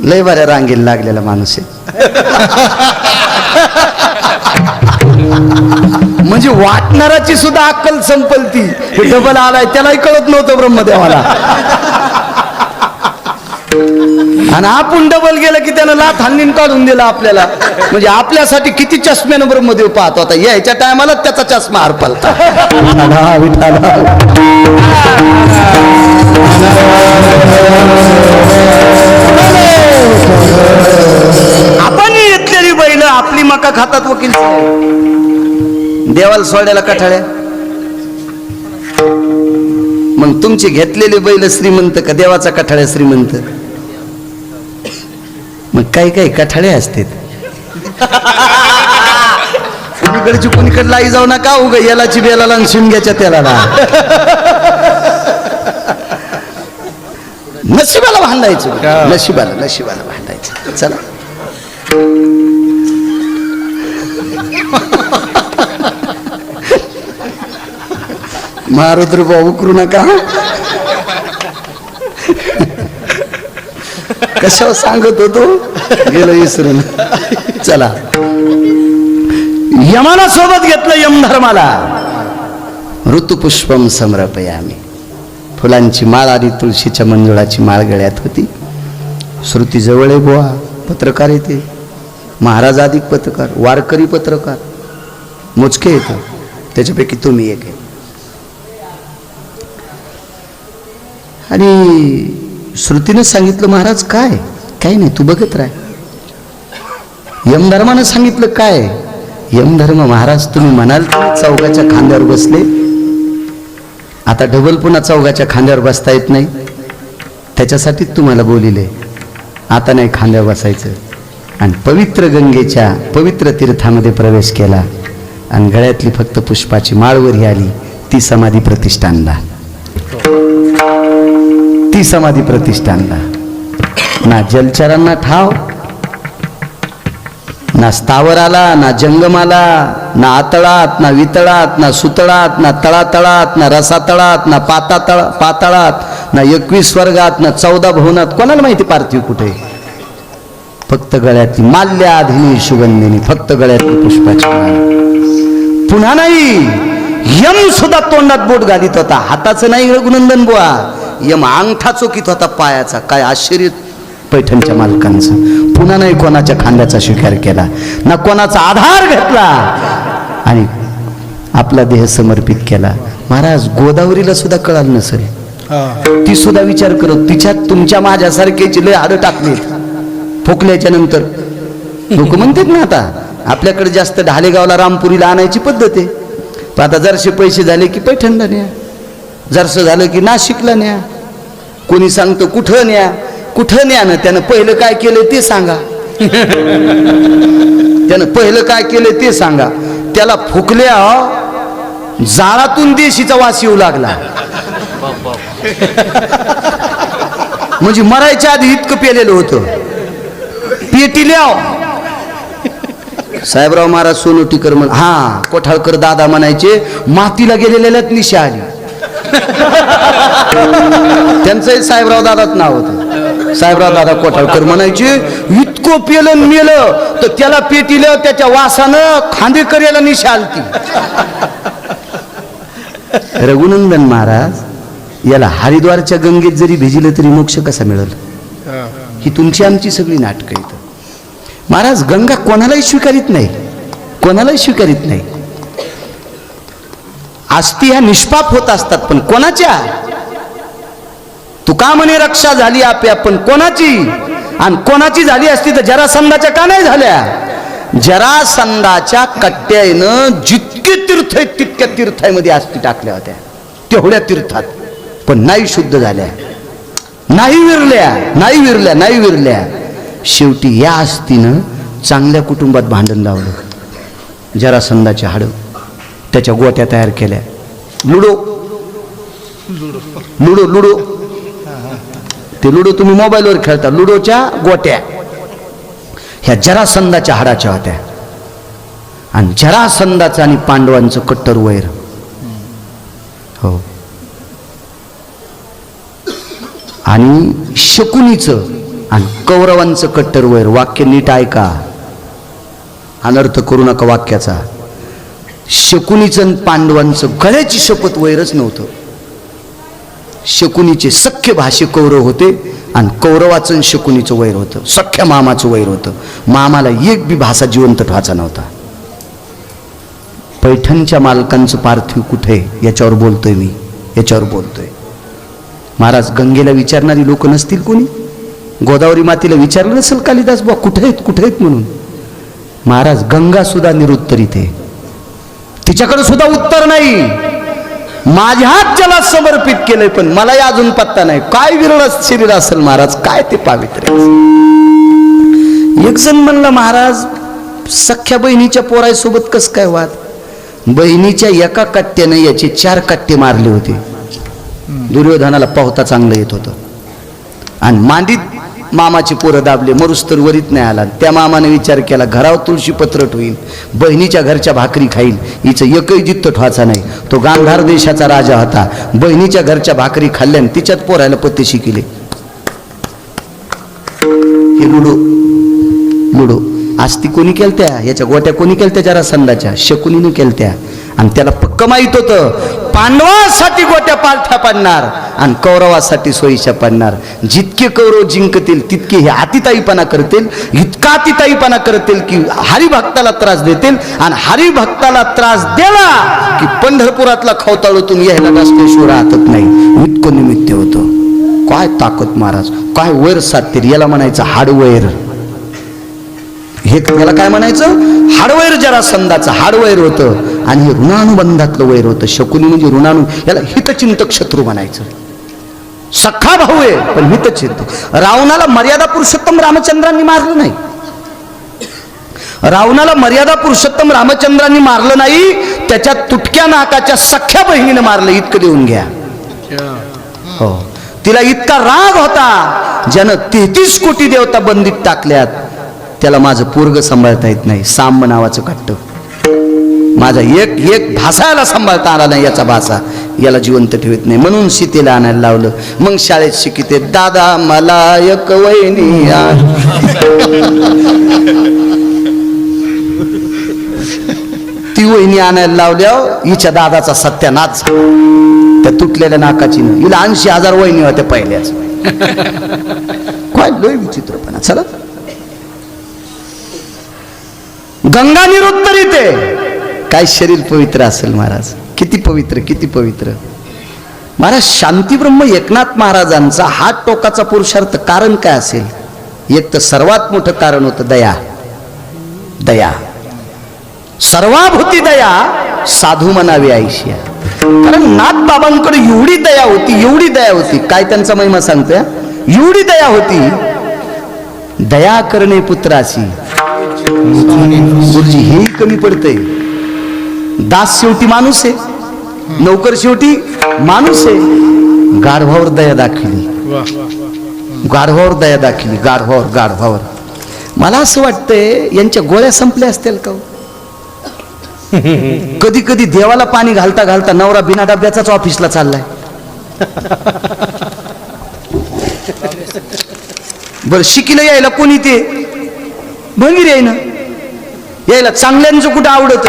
लय बऱ्या रांगेला लागलेला माणूस आहे. म्हणजे वाटणाराची सुद्धा अक्कल संपलती. हे डबल आलाय त्यालाही कळत नव्हतं ब्रह्मदेवाला. आणि आपण डबल गेलं की त्यानं लाथ हाणून काढून दिला आपल्याला. म्हणजे आपल्यासाठी किती चष्म्यानं ब्रह्मदेव पाहतो. आता यायच्या टायमाला त्याचा चष्मा हरपलता. आपण घेतलेली बैल आपली मका खातात वकील देवाला सोडायला कठाळ्या. मग तुमची घेतलेली बैल श्रीमंत का देवाचा कठाळ्या श्रीमंत? मग काही काही कठाळे असते. कुणीकडची कुणीकडे लाई जाऊ नका उग यालाची बेलाला आणि शिमग्याच्या तेलाला. नशिबाला भांडायचं, नशिबाला नशिबाला भांडायचं. चला महारुद्र भाऊ करू नका. कशावर सांगत होतो गेलो विसरून. चला यमाला सोबत घेतलं यमधर्माला. ऋतुपुष्पम समर्पयामी. फुलांची माळ आणि तुळशीच्या मंजुळाची माळ गळ्यात होती. श्रुती जवळ आहे बुवा. पत्रकार येते, महाराज अधिक पत्रकार, वारकरी पत्रकार मोजके येतं, त्याच्यापैकी तुम्ही एक आहे. आणि श्रुतीनं सांगितलं महाराज काय काय नाही तू बघत राह. यमधर्मानं सांगितलं काय? यमधर्म महाराज तुम्ही म्हणाल चौघाच्या खांद्यावर बसले, आता डबल पुन्हा चौघाच्या खांद्यावर बसता येत नाही, त्याच्यासाठी तुम्हाला बोलिले. आता नाही खांद्यावर बसायचं. आणि पवित्र गंगेच्या पवित्र तीर्थामध्ये प्रवेश केला आणि गळ्यातली फक्त पुष्पाची माळवरी आली. ती समाधी प्रतिष्ठानला, ती समाधी प्रतिष्ठानला. ना जलचरांना ठाव, ना स्थावराला, ना जंगमाला, ना आतळात, ना वितळात, ना सुतळात, ना तळातळात, ना रसातळात, ना पाताळात, ना 21 वर्गात, ना 14 भुवनात. कोणाला माहिती पार्थिव कुठे? फक्त गळ्यातली माल्याधिनी सुगंधिनी, फक्त गळ्यातली पुष्पाची माळ. पुन्हा नाही. यम सुद्धा तोंडात बोट घालीत होता. हाताचं नाही रघुनंदन बुवा, यम अंगठा चोकीत होता पायाचा. काय आश्चर्य पैठणच्या मालकांचं. पुन्हा नाही कोणाच्या खांद्याचा स्वीकार केला, ना कोणाचा आधार घेतला आणि आपला देह समर्पित केला. महाराज गोदावरीला सुद्धा कळालं नसेल. ती सुद्धा विचार करत तिच्यात तुमच्या माझ्यासारख्याची लय हाडं टाकलीत फुकल्याच्या नंतर. लोक म्हणतात ना आता आपल्याकडे जास्त ढालेगावला रामपुरीला आणायची पद्धत आहे. पण आता जरसे पैसे झाले की पैठणला न्या, जरसं झालं की नाशिकला न्या. कोणी सांगतो कुठं न्या, कुठं न्या ना. त्यानं पहिलं काय केलं ते सांगा. त्यानं पहिलं काय केलं ते सांगा. त्याला फुकल्या जाळातून देशीचा वास येऊ लागला. म्हणजे मरायच्या आधी इतकं पेलेलं होतं. पेटील्या साहेबराव महाराज सोनोटीकर म्हण, हा कोठाळकर दादा म्हणायचे, मातीला गेलेल्यात निशा आली. त्यांचं साहेबराव दादाच नाव होतं. साहेबराव दादा कोठाळकर म्हणायचे, इतकं पेलं मेलं तर त्याला पेटीलं, त्याच्या वासानं खांदेकर याला निशा आलती. रघुनंदन महाराज याला हरिद्वारच्या गंगेत जरी भिजलं तरी मोक्ष कसा मिळेल? ही तुमची आमची सगळी नाटकं आहेत. महाराज गंगा कोणालाही स्वीकारित नाही, कोणालाही स्वीकारित नाही. आस्ती ह्या निष्पाप होत असतात, पण कोणाच्या? तुका म्हणे रक्षा झाली आपल्या, पण कोणाची? आणि कोणाची झाली असती तर जरासंधाच्या का नाही झाल्या? जरासंधाच्या कट्ट्यानं जितके तीर्थ आहेत तितक्या तीर्थामध्ये आस्ती टाकल्या होत्या, तेवढ्या तीर्थात, पण नाही शुद्ध झाल्या, नाही विरल्या, नाही विरल्या, नाही विरल्या. शेवटी या आस्तीनं चांगल्या कुटुंबात भांडण लावलं. जरासंधाचे हाडं त्याच्या गोट्या तयार केल्या. लुडो लुडो लुडो ते लुडो तुम्ही मोबाईलवर खेळता. लुडोच्या गोट्या ह्या जरासंधाच्या हाडाच्या होत्या. आणि जरासंधाचं आणि पांडवांचं कट्टर वैर. हो. आणि शकुनीचं आणि कौरवांचं कट्टर वैर. वाक्य नीट ऐका, अनर्थ करू नका वाक्याचा. शकुनीचं आणि पांडवांचं गळ्याची शपथ वैरच नव्हतं. शकुनीचे सख्य भाषे कौरव होते आणि कौरवाचं आणि शकुनीचं वैर होतं. सख्या मामाचं वैर होतं. मामाला एक बी भाषा जिवंत ठेवायचा नव्हता. पैठणच्या मालकांचं पार्थिव कुठे याच्यावर बोलतोय मी, याच्यावर बोलतोय. महाराज गंगेला विचारणारी लोक नसतील कोणी? गोदावरी मातेला विचारलं नसेल कालिदास बा कुठे आहेत म्हणून? महाराज गंगा सुद्धा निरुत्तरित आहे. तिच्याकडे सुद्धा उत्तर नाही. माझ्याच जला समर्पित केलंय पण मलाही अजून पत्ता नाही. काय विरळ शरीर असेल महाराज, काय ते पावित्र्य. एक जण म्हणला महाराज सख्या बहिणीच्या पोरासोबत कस काय वाद? बहिणीच्या एका कट्ट्याने याचे 4 कट्टे मारले होते. दुर्योधनाला पाहता चांगलं येत होतं आणि मांडीत मामाचे पोरं दाबले, मरुस तर वरीत नाही आला. त्या मामाने विचार केला घरावर तुळशी पत्र ठेवीन, बहिणीच्या घरच्या भाकरी खाईल, हिचं एकही जित्त ठेवायचा नाही. तो गांधार देशाचा राजा होता. बहिणीच्या घरच्या भाकरी खाल्ल्याने तिच्यात पोरायला पत्ते शिकिले. हे लुडो आस्ती कोणी केलत्या? याच्या गोट्या कोणी केलत्या? जरा संदाच्या शकुनीने केलत्या. आणि त्याला पक्क माहित होतं पांडवासाठी गोट्या पालथ्या पाडणार आणि कौरवासाठी सोयीच्या पाडणार. जितके कौरव जिंकतील तितके हे अतिताईपणा करतील, इतका अतिताईपणा करतील की हरिभक्ताला त्रास देतील. आणि हरिभक्ताला त्रास दिला की पंढरपुरातला खवताळूतून यायला नसल्याशिवाय राहतच नाही. इतकं निमित्त होतं. काय ताकद महाराज, काय वैर साधतील. याला म्हणायचं हाडवैर. हे त्याला काय म्हणायचं? हाडवैर. जरा संदाचं हाडवैर होतं आणि हे ऋणानुबंधातलं वैर होतं. शकुनी म्हणजे ऋणानु, याला हितचिंतक शत्रू म्हणायचं. सख्खा भाऊ आहे पण हितचिंतक. रावणाला मर्यादा पुरुषोत्तम रामचंद्रांनी मारलं नाही. रावणाला मर्यादा पुरुषोत्तम रामचंद्रांनी मारलं नाही, त्याच्या तुटक्या नाकाच्या सख्या बहिणीने मारलं. इतकं देऊन घ्या. हो, तिला इतका राग होता ज्यानं 33 कोटी देवता बंदीत टाकल्यात. त्याला माझं पोरग सांभाळता येत नाही. साम नावाचं काट्ट. माझा एक भाषाला सांभाळता आला नाही. याचा भाषा याला जिवंत ठेवत नाही म्हणून सीतेला आणायला लावलं. मग शाळेत शिकिते दादा मला एक वहिनी. ती वहिनी आणायला लावल्या. हिच्या दादाचा सत्यानाच त्या तुटलेल्या नाकाची. हिला 80,000 वहिनी होत्या पहिल्याच. काय लय विचित्रपणा. चला गंगा निरुत्तरित आहे. काय शरीर पवित्र असेल महाराज. किती पवित्र, किती पवित्र महाराज. शांतीब्रह्म एकनाथ महाराजांचा हात टोकाचा पुरुषार्थ कारण काय असेल? एक तर सर्वात मोठं कारण होतं दया. दया सर्वाभूती दया साधू म्हणावी आयुष्य. कारण नाथ बाबांकडे एवढी दया होती, एवढी दया होती. काय त्यांचा महिमा सांगतोय. एवढी दया होती. दया करणे पुत्रासी गुरुजी हेही कमी पडतंय. दास शेवटी माणूस आहे, नौकर शेवटी माणूस आहे. गाढवावर दया दाखवली, गाढवावर दया दाखवली. गाढवावर मला असं वाटतंय यांच्या गोळ्या संपल्या असतील का? कधी कधी देवाला पाणी घालता घालता नवरा बिना डब्याचाच ऑफिसला चाललाय. बर शिकीला यायला कोणी ते भंगीर यायना यायला चांगल्यांचं कुठं आवडत.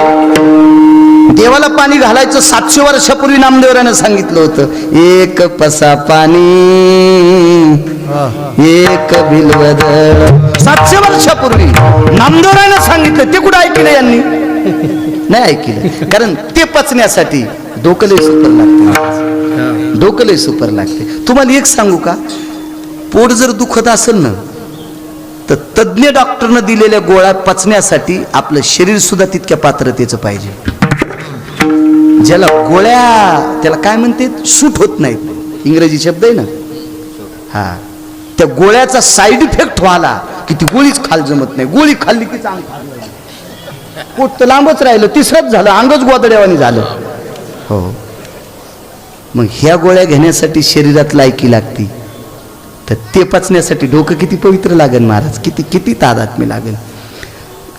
देवाला पाणी घालायचं 700 वर्षापूर्वी नामदेवरानं सांगितलं होतं. एक पसा पाणी एक बिलवद. 700 वर्षापूर्वी नामदेवरानं सांगितलं. ते कुठं ऐकलं यांनी? नाही ऐकलं. कारण ते पचण्यासाठी डोकं लय सुपर लागते. डोकं लय सुपर लागते. तुम्हाला एक सांगू का? पोट जर दुखत असेल ना तर तज्ञ डॉक्टरनं दिलेल्या गोळ्या पचण्यासाठी आपलं शरीर सुद्धा तितक्या पात्रतेचं पाहिजे. ज्याला गोळ्या त्याला काय म्हणते सूट होत नाहीत, इंग्रजी शब्द आहे ना. हा, त्या गोळ्याचा साईड इफेक्ट व्हायला की ती गोळीच खाल जमत नाही. गोळी खाल्ली की चांग पोट तर लांबच राहिलं, तिसरंच झालं, अंगच गोदड्यावानी झालं. हो, मग ह्या गोळ्या घेण्यासाठी शरीरात लायकी लागती. तर ते पचण्यासाठी डोकं किती पवित्र लागेल महाराज, किती किती तादात्म्य लागेल.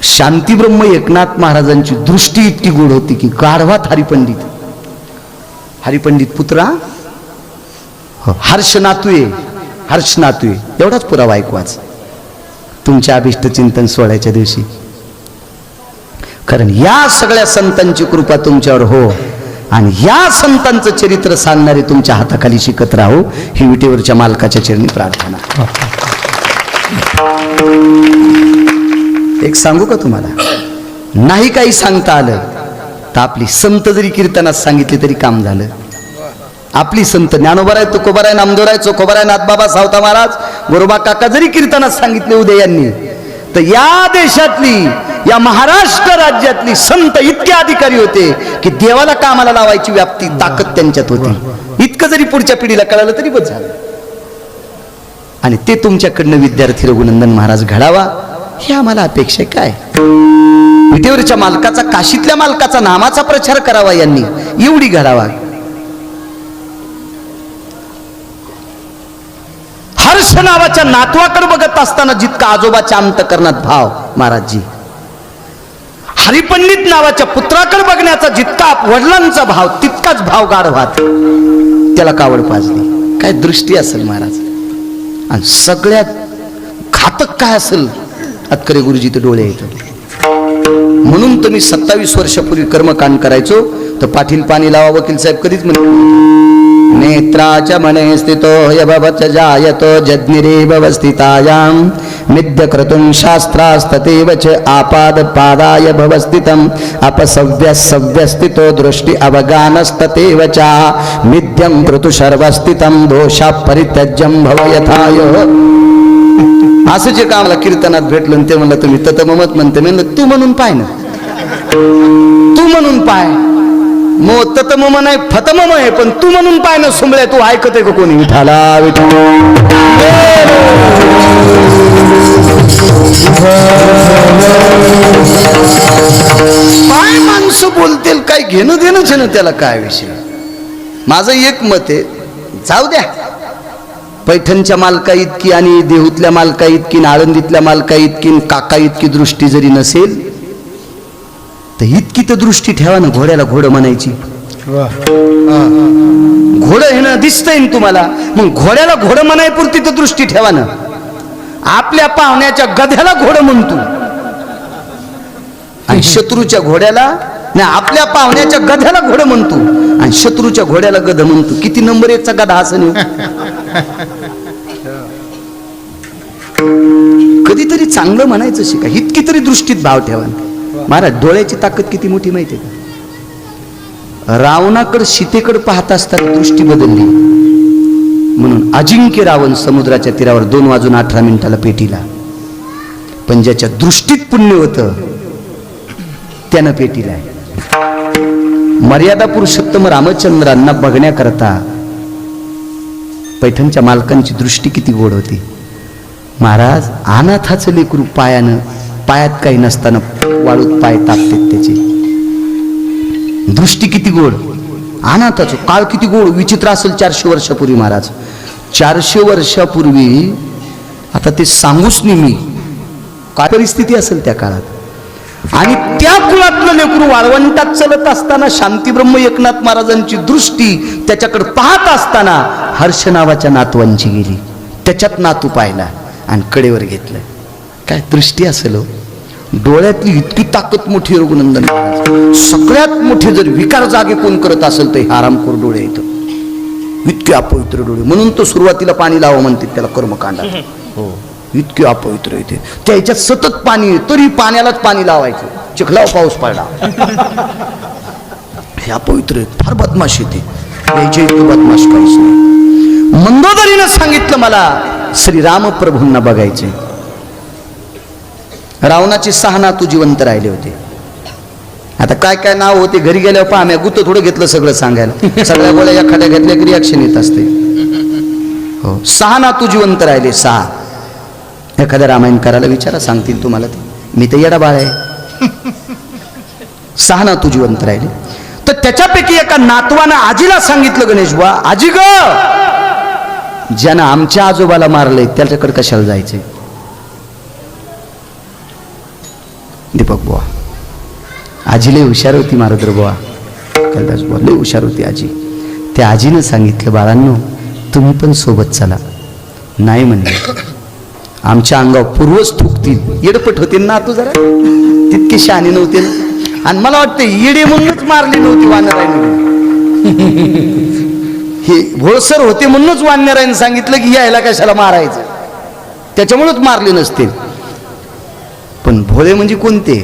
शांतीब्रह्म एकनाथ महाराजांची दृष्टी इतकी गोड होती की गाढवात हरिपंडित पुत्रा हर्ष नातुये एवढाच पुरावा ऐकवाच तुमच्या अभिष्ट चिंतन सोहळ्याच्या दिवशी. कारण या सगळ्या संतांची कृपा तुमच्यावर हो आणि या संतांचं चरित्र सांगणारे तुमच्या हाताखाली शिकत राहू ही विटेवरच्या मालकाच्या चरणी प्रार्थना. एक सांगू का तुम्हाला, नाही काही सांगता आलं तर आपली संत जरी कीर्तनात सांगितली तरी काम झालं. आपली संत ज्ञानोबराय, तुकोबराय, नामदेवराय, चोखोबराय, नाथबाबा, सावता महाराज, गोरोबा काका जरी कीर्तनात सांगितले उद्या यांनी, तर या देशातली, या महाराष्ट्र राज्यातली संत इतके अधिकारी होते की देवाला कामाला लावायची व्याप्ती ताकद त्यांच्यात होती. इतकं जरी पुढच्या पिढीला कळालं तरी बस झालं. आणि ते तुमच्याकडनं विद्यार्थी रघुनंदन महाराज घडावा ही आम्हाला अपेक्षा काय. विटेवरच्या मालकाचा, काशीतल्या मालकाचा नामाचा प्रचार करावा यांनी, एवढी घडावा. हर्ष नावाच्या नातवाकडे बघत असताना जितका आजोबाच्या अंतकरणात भाव महाराजजी, हरिपंडित नावाच्या पुत्राकडे बघण्याचा जितका वडिलांचा भाव तितकाच भाव गाढवात त्याला कावड पाजली. काय दृष्टी असेल महाराज. आणि सगळ्यात घातक काय असेल, अतकरे गुरुजी ते डोळे येतात. म्हणून तर मी 27 वर्षापूर्वी कर्मकांड करायचो तर पाठील पाणी लावा वकील साहेब कधीच म्हणत नेत्राच्या मने स्थितो यभवच जायतो जज्ञिरे भवस्थितायाम मिद्य क्रतुं शास्त्रास्ततेवच आपाद पादाय भवस्थितम अपसव्यस्थितो दृष्टि अवगानस्ततेवचा मिद्यं क्रतु सर्वस्थितम दोषा परित्यज्यं भव यथाय. असं जे का आम्हाला कीर्तनात भेटलं ते म्हणलं तुम्ही ततममत म्हणते, म्हणलं तू म्हणून पाय ना, तू म्हणून पाय. मो ततमम नाही फतमम आहे, पण तू म्हणून पाय ना सुंबळ्या. तू ऐकत आहे का कोणी? विठाला काय माणसं बोलतील, काय घेणं देणंच आहे ना त्याला काय विषय. माझं एक मत आहे, जाऊ द्या. पैठणच्या मालका इतकी आणि देहूतल्या मालका इतकी, आळंदीतल्या मालका इतकी, काका इतकी दृष्टी जरी नसेल तर इतकी तर दृष्टी ठेवा ना. घोड्याला घोडं म्हणायची. घोडं हे ना दिसतंय ना तुम्हाला, मग घोड्याला घोडं म्हणायपुरती तर दृष्टी ठेवा ना. आपल्या पाहुण्याच्या गध्याला घोडं म्हणतो आणि शत्रूच्या घोड्याला नाही, आपल्या पाहुण्याच्या गध्याला घोडं म्हणतो आणि शत्रूच्या घोड्याला गध म्हणतो. किती नंबर 1चा गधा असं. कधीतरी चांगलं म्हणायचं शिका, इतकी तरी दृष्टीत भाव ठेवा. महाराज डोळ्याची ताकद किती मोठी माहिती आहे का. रावणाकडे सीतेकडे पाहत असताना दृष्टी बदलली म्हणून अजिंक्य रावण समुद्राच्या तीरावर 2:18 पेटीला. पण ज्याच्या दृष्टीत पुण्य होतं त्यानं पेटीला. मर्यादा पुरुषोत्तम रामचंद्रांना बघण्याकरता पैठणच्या मालकांची दृष्टी किती गोड होती. महाराज अनाथाचं लेकरू पायात काही नसताना वाळूत पाय तापतात त्याचे. दृष्टी किती गोड. अनाथाचं काळ किती गोड. विचित्र असेल 400 वर्षापूर्वी महाराज. 400 वर्षापूर्वी आता ते सांगूच नाही मी काय परिस्थिती असेल त्या काळात. आणि त्या कुळातलं लेकरू वाळवंटात चलत असताना शांतीब्रह्म एकनाथ महाराजांची दृष्टी त्याच्याकडे पाहत असताना हर्ष नावाच्या नातवांची गेली. त्याच्यात नातू पाहिला आणि कडेवर घेतलं. काय दृष्टी असेल. डोळ्यातली इतकी ताकद मोठी. रघुनंदन सगळ्यात मोठे जर विकार जागे कोण करत असेल तर आरामखोर डोळे येतं. इतके अपवित्र डोळे. म्हणून तो सुरुवातीला पाणी लावा म्हणते त्याला कर्मकांडात. हो, इतके अपवित्र येते. त्याच्यात सतत पाणी आहे तरी पाण्यालाच पाणी लावायचं. चिखलाव पाऊस पडला हे अपवित्र. फार बदमाश येते. याच्या इतकं बदमाश काहीच नाही. मंदोदरीनं सांगितलं मला श्रीराम प्रभूंना बघायचे. रावणाचे 6 नातू जिवंत राहिले होते. आता काय काय नाव होते घरी गेल्यावर पहा. आम्ही गुत्त थोडं घेतलं सगळं सांगायला. सगळ्या गोळ्या एखाद्या घेतल्या की रिॲक्शन येत असते. हो, 6 नातू जिवंत राहिले. 6. एखाद्या रामायण करायला विचारा, सांगतील तुम्हाला ते. मी तर येडा बाळ आहे. 6 नातू जिवंत राहिले. तर त्याच्यापैकी एका नातवानं आजीला सांगितलं, गणेश बुवा आजी ग, ज्यानं आमच्या आजोबाला मारलंय त्याच्याकडे कशाला जायचंय. दीपक बुवा आजी लय हुशार होती. मारुद्र बुवा, कैलास बुवा लय हुशार होती आजी. त्या आजीनं सांगितलं, बाळांनो तुम्ही पण सोबत चला. नाही म्हणले. आमच्या अंगावर पूर्वच थुकतील. येडपट होते ना तू जरा, तितके शहाणे नव्हते. आणि मला वाटतं येडे म्हणूनच मारली नव्हती वानरायनं. हे भोळसर होते म्हणूनच वानरायनं सांगितलं की यायला कशाला मारायचं, त्याच्यामुळेच मारले नसते. पण भोळे म्हणजे कोणते?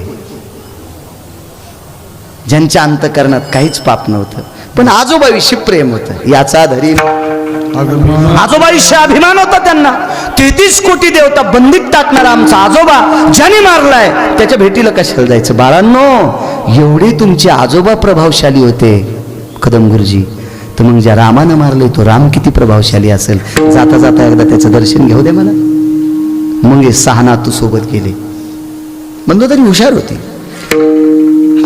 ज्यांच्या अंतकरणात काहीच पाप नव्हतं पण आजोबाविषयी प्रेम होतं. याचा धरी आजोबाविषयी अभिमान होता त्यांना. 33 कोटी देवता बंदीत टाकणारा आमचा आजोबा ज्याने मारलाय त्याच्या भेटीला कशाला जायचं? बाळांनो, एवढे तुमचे आजोबा प्रभावशाली होते कदम गुरुजी, तर मग ज्या रामानं मारले तो राम किती प्रभावशाली असेल. जाता जाता एकदा त्याचं दर्शन घेऊ दे मला. मग हे 6 नातू सोबत गेले. मंदोदरी हुशार होती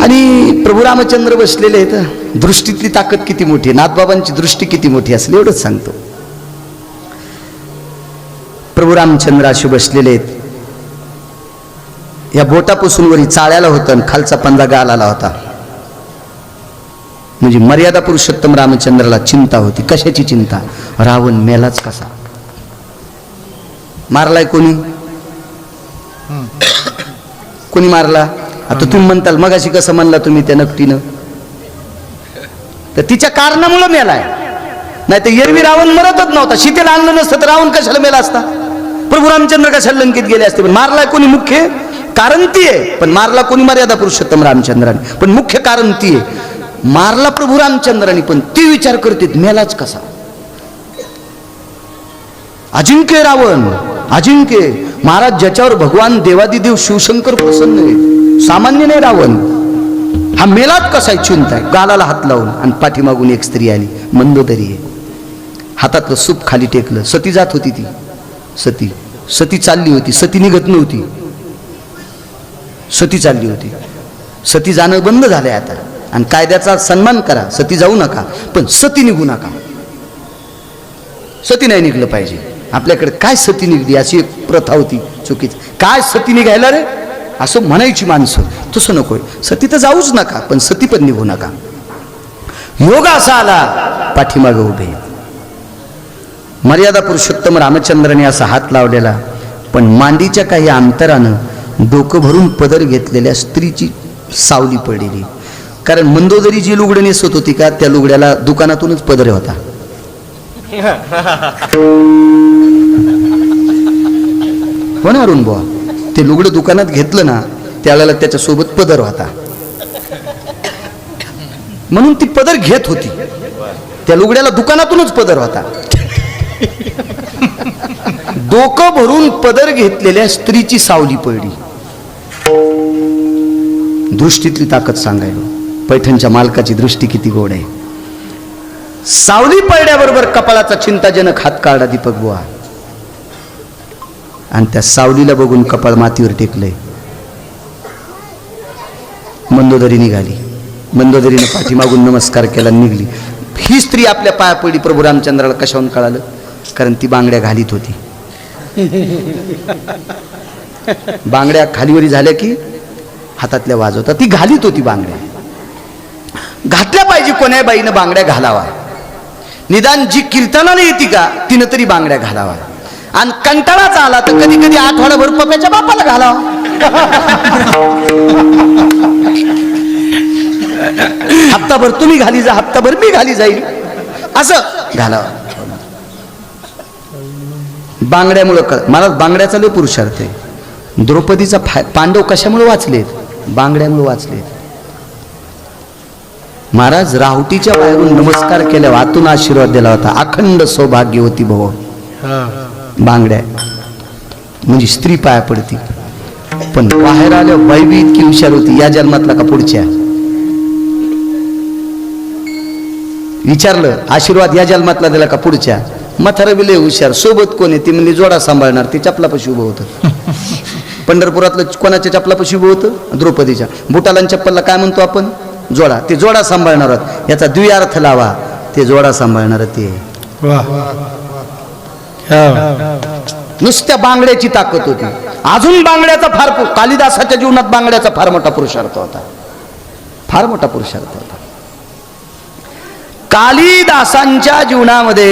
आणि प्रभू रामचंद्र बसलेले आहेत. दृष्टीतली ताकद किती मोठी आहे, नाथबाबांची दृष्टी किती मोठी असेल एवढंच सांगतो. प्रभू रामचंद्र असे बसलेले आहेत. या बोटापासून वरी चाळ्याला होतं, खालचा पंजा गालाला होता. म्हणजे मर्यादा पुरुषोत्तम रामचंद्राला चिंता होती. कशाची चिंता? रावण मेलाच कसा. मारलाय कोणी? कोणी मारला? आता तुम्ही म्हणताल मगाशी कसं म्हणला तुम्ही त्या नकटीनं, तर तिच्या कारणामुळे मेलाय. नाही तर एरवी रावण मरतच नव्हता. सीतेला आणलं नसतं तर रावण कशाला मेला असता? प्रभू रामचंद्र कशाला लंकेत गेले असते? पण मारलाय कोणी? मुख्य कारण ती आहे. पण मारला कोणी? मर्यादा पुरुषोत्तम रामचंद्राने. पण मुख्य कारण ती आहे. मारला प्रभू रामचंद्राने, पण ती विचार करते मेलाच कसा. अजिंक्य रावण, अजिंक्य महाराज, ज्याच्यावर भगवान देवादिदेव शिवशंकर प्रसन्न आहे, सामान्य नाही रावण. हा मेलात कसा चिंता आहे. गालाला हात लावून आणि पाठीमागून एक स्त्री आली, मंदोदरी आहे. हातातलं सूप खाली टेकलं. सती जात होती ती. सती चालली होती. सती निघत नव्हती. सती चालली होती. सती जाणं बंद झालंय आता. आणि कायद्याचा सन्मान करा. सती जाऊ नका पण सती निघू नका. सती नाही निघलं पाहिजे. आपल्याकडे काय सती निघली अशी एक प्रथा होती चुकीची. काय सती निघायला रे असं म्हणायची माणसं. तसं नकोय. सती तर जाऊच नका पण सती पण निघू नका. योग असा आला, पाठीमागे उभे. मर्यादा पुरुषोत्तम रामचंद्राने असा हात लावलेला, पण मांडीच्या काही अंतरानं डोकं भरून पदर घेतलेल्या स्त्रीची सावली पडलेली. कारण मंदोदरी जी लुगडं नेसत होती का, त्या लुगड्याला दुकानातूनच पदर होता. हो ना अरुण बुवा, ते लुगडं दुकानात घेतलं ना त्यावेळेला त्याच्यासोबत पदर होता. म्हणून ती पदर घेत होती. त्या लुगड्याला दुकानातूनच पदर होता. डोकं भरून पदर घेतलेल्या स्त्रीची सावली पडली. दृष्टीतली ताकद सांगायला. पैठणच्या मालकाची दृष्टी किती गोड आहे. सावली पडल्याबरोबर कपाळाचा चिंताजनक हात काढा दीपक बुवा, आणि त्या सावलीला बघून कपाळ मातीवर टेकलंय. मंदोदरी निघाली. मंदोदरीने पाठीमागून नमस्कार केला, निघली. ही स्त्री आपल्या पाया पडली. प्रभू रामचंद्राला कशावरून कळालं? कारण ती बांगड्या घालीत होती. बांगड्या खालीवरी झाल्या की हातातल्या वाजवतात. ती घालीत होती बांगड्या. घातल्या पाहिजे कोण्या बाईनं बांगड्या घालावा. निदान जी कीर्तनाला येते का तिनं तरी बांगड्या घालावा. आणि कंटाळाच आला तर कधी कधी आठवडाभर पप्याच्या बापाला घालावा. हप्ताभर तुम्ही घाली जा, हप्ताभर मी घाली जाईल, असं घालावा. बांगड्यामुळं मला बांगड्याचा लय पुरुषार्थ आहे. द्रौपदीचा पांडव कशामुळे वाचलेत? बांगड्यामुळे वाचलेत. महाराज राहुटीच्या बाहेरून नमस्कार केल्यावर आतून आशीर्वाद दिला होता, अखंड सौभाग्यवती भव. बांगड्या म्हणजे स्त्री पाया पडती. पण बाहेर आल्या बाई बी इतकी हुशार होती, या जन्मातला का पुढच्या? विचारलं आशीर्वाद या जन्मातला दिला का पुढच्या? म्हातारा बी लय हुशार. सोबत कोण आहे? ती म्हणली जोडा सांभाळणार. ती चपलापाशी उभं होतं. पंढरपुरातलं कोणाच्या चपलापाशी उभं होतं? द्रौपदीच्या. बुटाला चप्पलला काय म्हणतो आपण? जोडा. ते जोडा सांभाळणार. याचा द्विअर्थ लावा, ते जोडा सांभाळणार. ते नुसत्या बांगड्याची ताकद होती. अजून बांगड्याचा फार, कालिदासाच्या जीवनात बांगड्याचा फार मोठा पुरुषार्थ होता. फार मोठा पुरुषार्थ होता. कालिदासांच्या जीवनामध्ये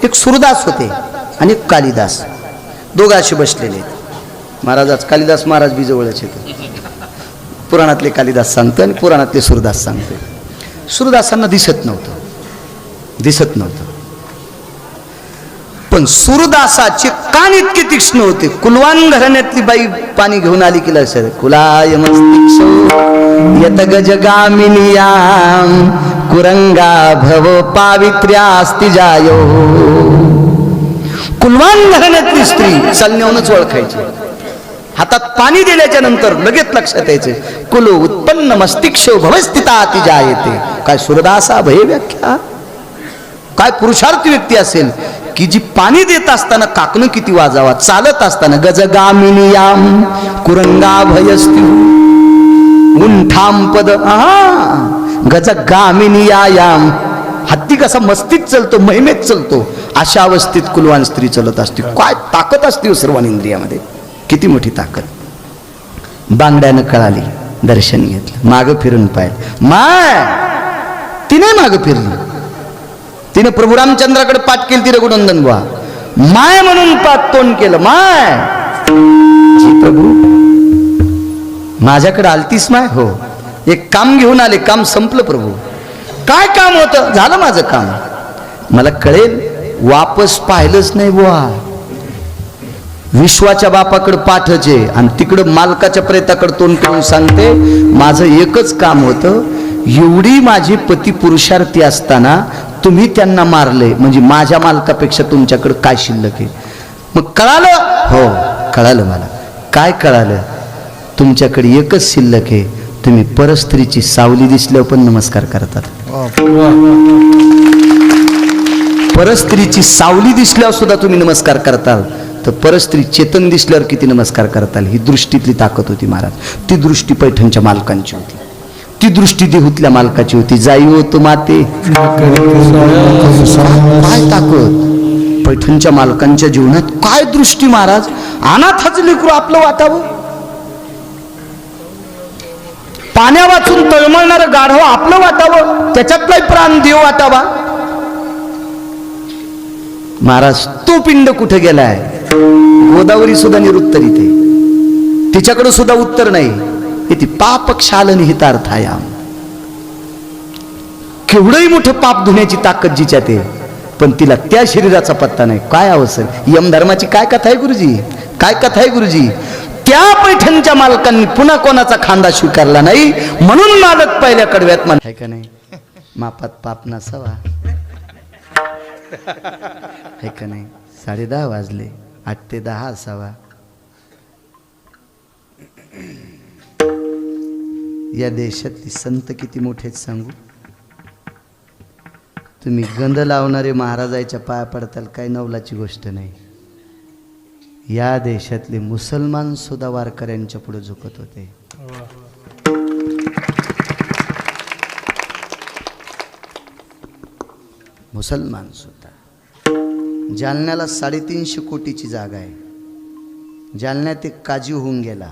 एक सूरदास होते आणि एक कालिदास. दोघं असे बसलेले. महाराज कालिदास महाराज बी जवळच येते. पुराणातले कालिदास सांगतो आणि पुराणातले सूरदास सांगतो. सूरदासांना दिसत नव्हतं. पण सूरदासाचे कान इतके तीक्ष्ण होते. कुलवान घराण्यातली बाई पाणी घेऊन आली की लक्षात, कुलाय मस्तिक्षो यत गजगामिनियाम कुरंगा भव पावित्र्यास्ति जायो. कुलवान घराण्यातली स्त्री चालण्यावरच ओळखायची. हातात पाणी दिल्याच्या नंतर लगेच लक्षात यायचे, कुलो उत्पन्न मस्तिक्षो भवस्थिता ती जायते. काय सूरदासा भय व्याख्या. काय पुरुषार्थी व्यक्ती असेल की जी पाणी देत असताना काकणं किती वाजावा, चालत असताना गजगामिनियाम कुरंगा भयस्ती उंठाम पद गजगामिनियायाम. हत्ती कसा मस्तीत चलतो, महिमेत चलतो, अशा अवस्थेत कुलवान स्त्री चलत असते. काय ताकद असते सर्वान इंद्रियामध्ये, किती मोठी ताकद. बांगड्यानं कळाली, दर्शन घेतलं, मागं फिरून पाहिलं. माय तिने मागं फिरली. तिने प्रभू रामचंद्राकडे पाठ केली. तिने गुणवंदन बुवा माय म्हणून पाठ तोंड केलं. माय जी प्रभू माझ्याकडे आलतीस माय. हो, एक काम घेऊन आले. काम संपलं प्रभू. काय काम होतं? झालं माझं काम. मला कळेल वापस पाहिलंच नाही बुवा. विश्वाच्या बापाकडे पाठचे आणि तिकडं मालकाच्या प्रेताकडे तोंड करून सांगते, माझं एकच काम होतं. एवढी माझी पती पुरुषार्थी असताना तुम्ही त्यांना मारले, म्हणजे माझ्या मालकापेक्षा तुमच्याकडे काय शिल्लक आहे? मग कळालं. हो कळालं मला. काय कळालं? तुमच्याकडे एकच शिल्लक आहे. तुम्ही परस्त्रीची सावली दिसल्यावर पण नमस्कार करतात. परस्त्रीची सावली दिसल्यावर सुद्धा तुम्ही नमस्कार करताल, तर परस्त्री चेतन दिसल्यावर किती नमस्कार करताल. ही दृष्टीतली ताकद होती महाराज. ती दृष्टी पैठणच्या मालकांची होती. ती दृष्टी देहूतल्या मालकाची होती. जाई होतो माते काय ताकद. पैठणच्या मालकांच्या जीवनात काय दृष्टी महाराज. अनाथाचं लेकरू आपलं वाटावं, पाण्या वाचून तळमळणारं गाढव आपलं वाटावं, त्याच्यातलाही प्राण देव वाटावा. महाराज तो पिंड कुठे गेलाय? गोदावरी सुद्धा निरुत्तरित आहे. तिच्याकडे सुद्धा उत्तर नाही. ती पाप क्षालन हितार्थायाम. केवढंही मोठं पाप धुण्याची ताकद जिच्यात आहे, पण तिला त्या शरीराचा पत्ता नाही. काय अवसर. यमधर्माची काय कथा आहे गुरुजी, काय कथा आहे गुरुजी. त्या पैठणच्या मालकांनी पुन्हा कोणाचा खांदा स्वीकारला नाही, म्हणून मालक पहिल्या कडव्यात म्हणाय का नाही, मापात पाप नसावा. है का नाही. 10:30 वाजले, 8 ते 10 असावा. या देशातली संत किती मोठे सांगू. तुम्ही गंध लावणारे महाराजाच्या पाया पडताल, काही नवलाची गोष्ट नाही. या देशातले मुसलमान सुद्धा वारकऱ्यांच्या पुढे झुकत होते. मुसलमान सुद्धा. जालन्याला 350 कोटीची जागा आहे. जालन्यात एक काजी होऊन गेला.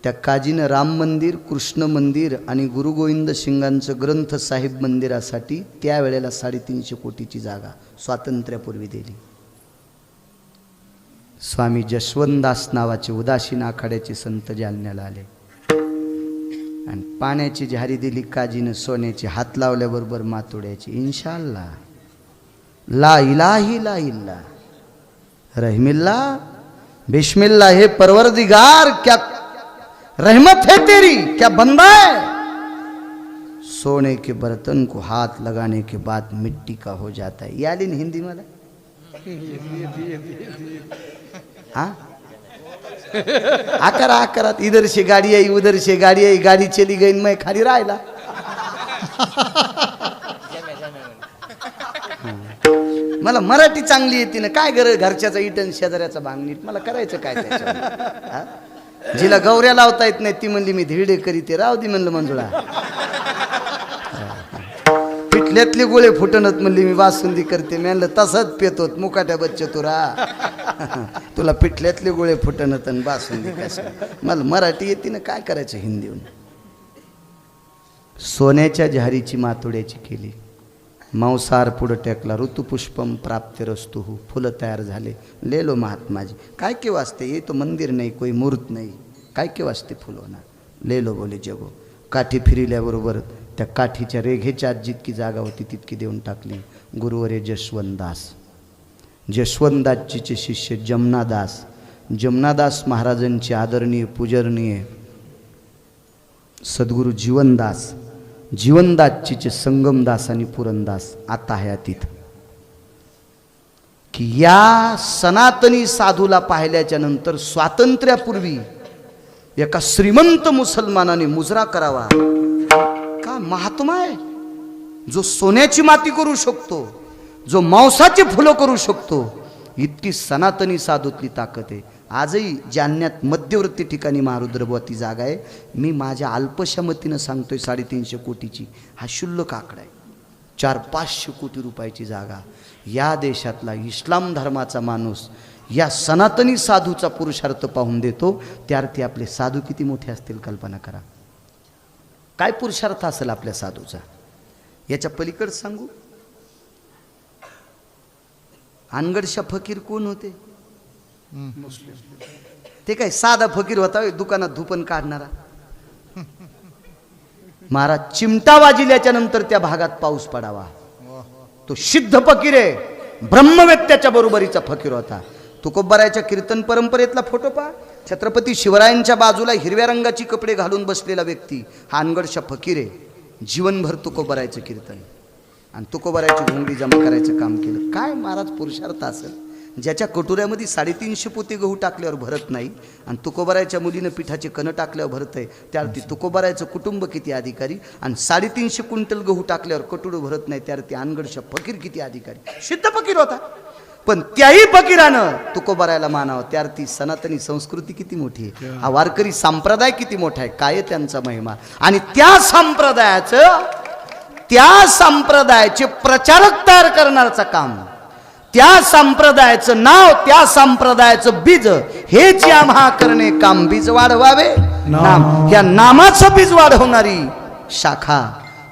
त्या काजीनं राम मंदिर, कृष्ण मंदिर आणि गुरु गोविंद सिंगांचं ग्रंथ साहिब मंदिरासाठी त्यावेळेला 350 कोटीची जागा स्वातंत्र्यापूर्वी दिली. स्वामी जशवंतदास नावाचे उदासीन आखाड्याचे संत जालन्याला आले आणि पाण्याची झारी दिली काजीनं सोन्याची. हात लावल्याबरोबर मातोड्याची. इन्शाअल्लाह ला इलाही ला इल्ला रहमिल्ला बिस्मिल्लाह हे परवरदिगार क्या रहमत है तेरी, क्या बंदा है. सोने के बर्तन को हाथ लगाने के बाद मिट्टी का हो जाता है. ये आली हिंदी मला. हाँ आकरात इधर से गाड़ी आई उधर से गाड़ी आई, गाड़ी चली गई, मैं खाली राहिला. मला मराठी चांगली येते ना. काय गरज घरच्याचा इटन शेजाऱ्याचा भांगणीत. मला करायचं काय त्याच्यावर. जिला गौऱ्या लावता येत नाही ती म्हणली मी धिरडे करीते. राव दी म्हणलं मंजुळा. पिठल्यातले गोळे फुटणत म्हणली मी बासुंदी करते. मी म्हणलं तसंच पेतोत मुकाट्या बच्चे तुला पिठल्यातले गोळे फुटणत आणि बासुंदी कसं. मला मराठी येते ना. काय करायचं हिंदीहून. सोन्याच्या झारीची मातोड्याची केली. मांसाहार पुढं टेकला. ऋतुपुष्पम प्राप्तिरस्तु. फुलं तयार झाले. ले लो महात्माजी. काय के वास्ते. ये तो मंदिर नहीं, कोई मूर्त नहीं. काय के वास्ते फूल होना. ले लो बोले जगो. काठी फिरिल्याबरोबर त्या काठीच्या रेघेच्या आत जितकी जागा होती तितकी देऊन टाकली. गुरुवर्य जसवंतदास, जसवंतदासजीचे शिष्य जमनादास, जमनादास महाराजांचे आदरणीय पूजनीय सद्गुरू जीवनदास, जीवनदासजीचे संगमदास आणि पुरंदास. आता हयातीत की या सनातनी साधूला पाहिल्याच्या नंतर स्वातंत्र्यापूर्वी एका श्रीमंत मुसलमानाने मुजरा करावा. का महात्मा आहे, जो सोन्याची माती करू शकतो, जो मांसाची फुलं करू शकतो, इतकी सनातनी साधूतली ताकद आहे. आजही जालन्यात मध्यवर्ती ठिकाणी महारुद्रबुवा जागा आहे. मी माझ्या अल्पशा मतीनं सांगतोय 350 कोटीची. हा शुल्लक आकडा आहे. 400-500 कोटी रुपयाची जागा. या देशातला इस्लाम धर्माचा माणूस या सनातनी साधूचा पुरुषार्थ पाहून देतो. त्यार्थी आपले साधू किती मोठे असतील कल्पना करा. काय पुरुषार्थ असेल आपल्या साधूचा. याच्या पलीकडे सांगू, अनगडशा फकीर कोण होते? ते काय साधा फकीर होता, दुकानात धुपन काढणारा. महाराज चिमटा वाजिल्याच्या नंतर त्या भागात पाऊस पडावा. तो सिद्ध फकीर आहे, ब्रह्मवेत्याच्या बरोबरीचा फकीर होता. तुकोबारायच्या कीर्तन परंपरेतला फोटो पहा. छत्रपती शिवरायांच्या बाजूला हिरव्या रंगाची कपडे घालून बसलेला व्यक्ती हा अनगडशा फकीर आहे. जीवनभर तुकोबारायचं कीर्तन आणि तुकोबारायची घोंगडी जमा करायचं काम केलं. काय महाराज पुरुषार्थ असेल. ज्याच्या कटोऱ्यामध्ये 350 पोते गहू टाकल्यावर भरत नाही आणि तुकोबारायच्या मुलीनं पिठाचे कण टाकल्यावर भरत आहे. त्यावरती तुकोबारायचं कुटुंब किती अधिकारी आणि 350 क्विंटल गहू टाकल्यावर कटोरं भरत नाही. त्यावरती अनगडशा फकीर किती अधिकारी. सिद्ध फकीर होता. पण त्याही फकीरानं तुकोबारायला मानावं. त्यावरती सनातनी संस्कृती किती मोठी आहे. हा वारकरी संप्रदाय किती मोठा आहे. काय त्यांचा महिमा. आणि त्या संप्रदायाचे प्रचारक तयार करण्याचं काम, त्या संप्रदायाचं नाव, त्या संप्रदायाचं बीज हेच आम्हा करणे काम. बीज वाढवावे नाम. या नामाचं बीज वाढवणारी शाखा,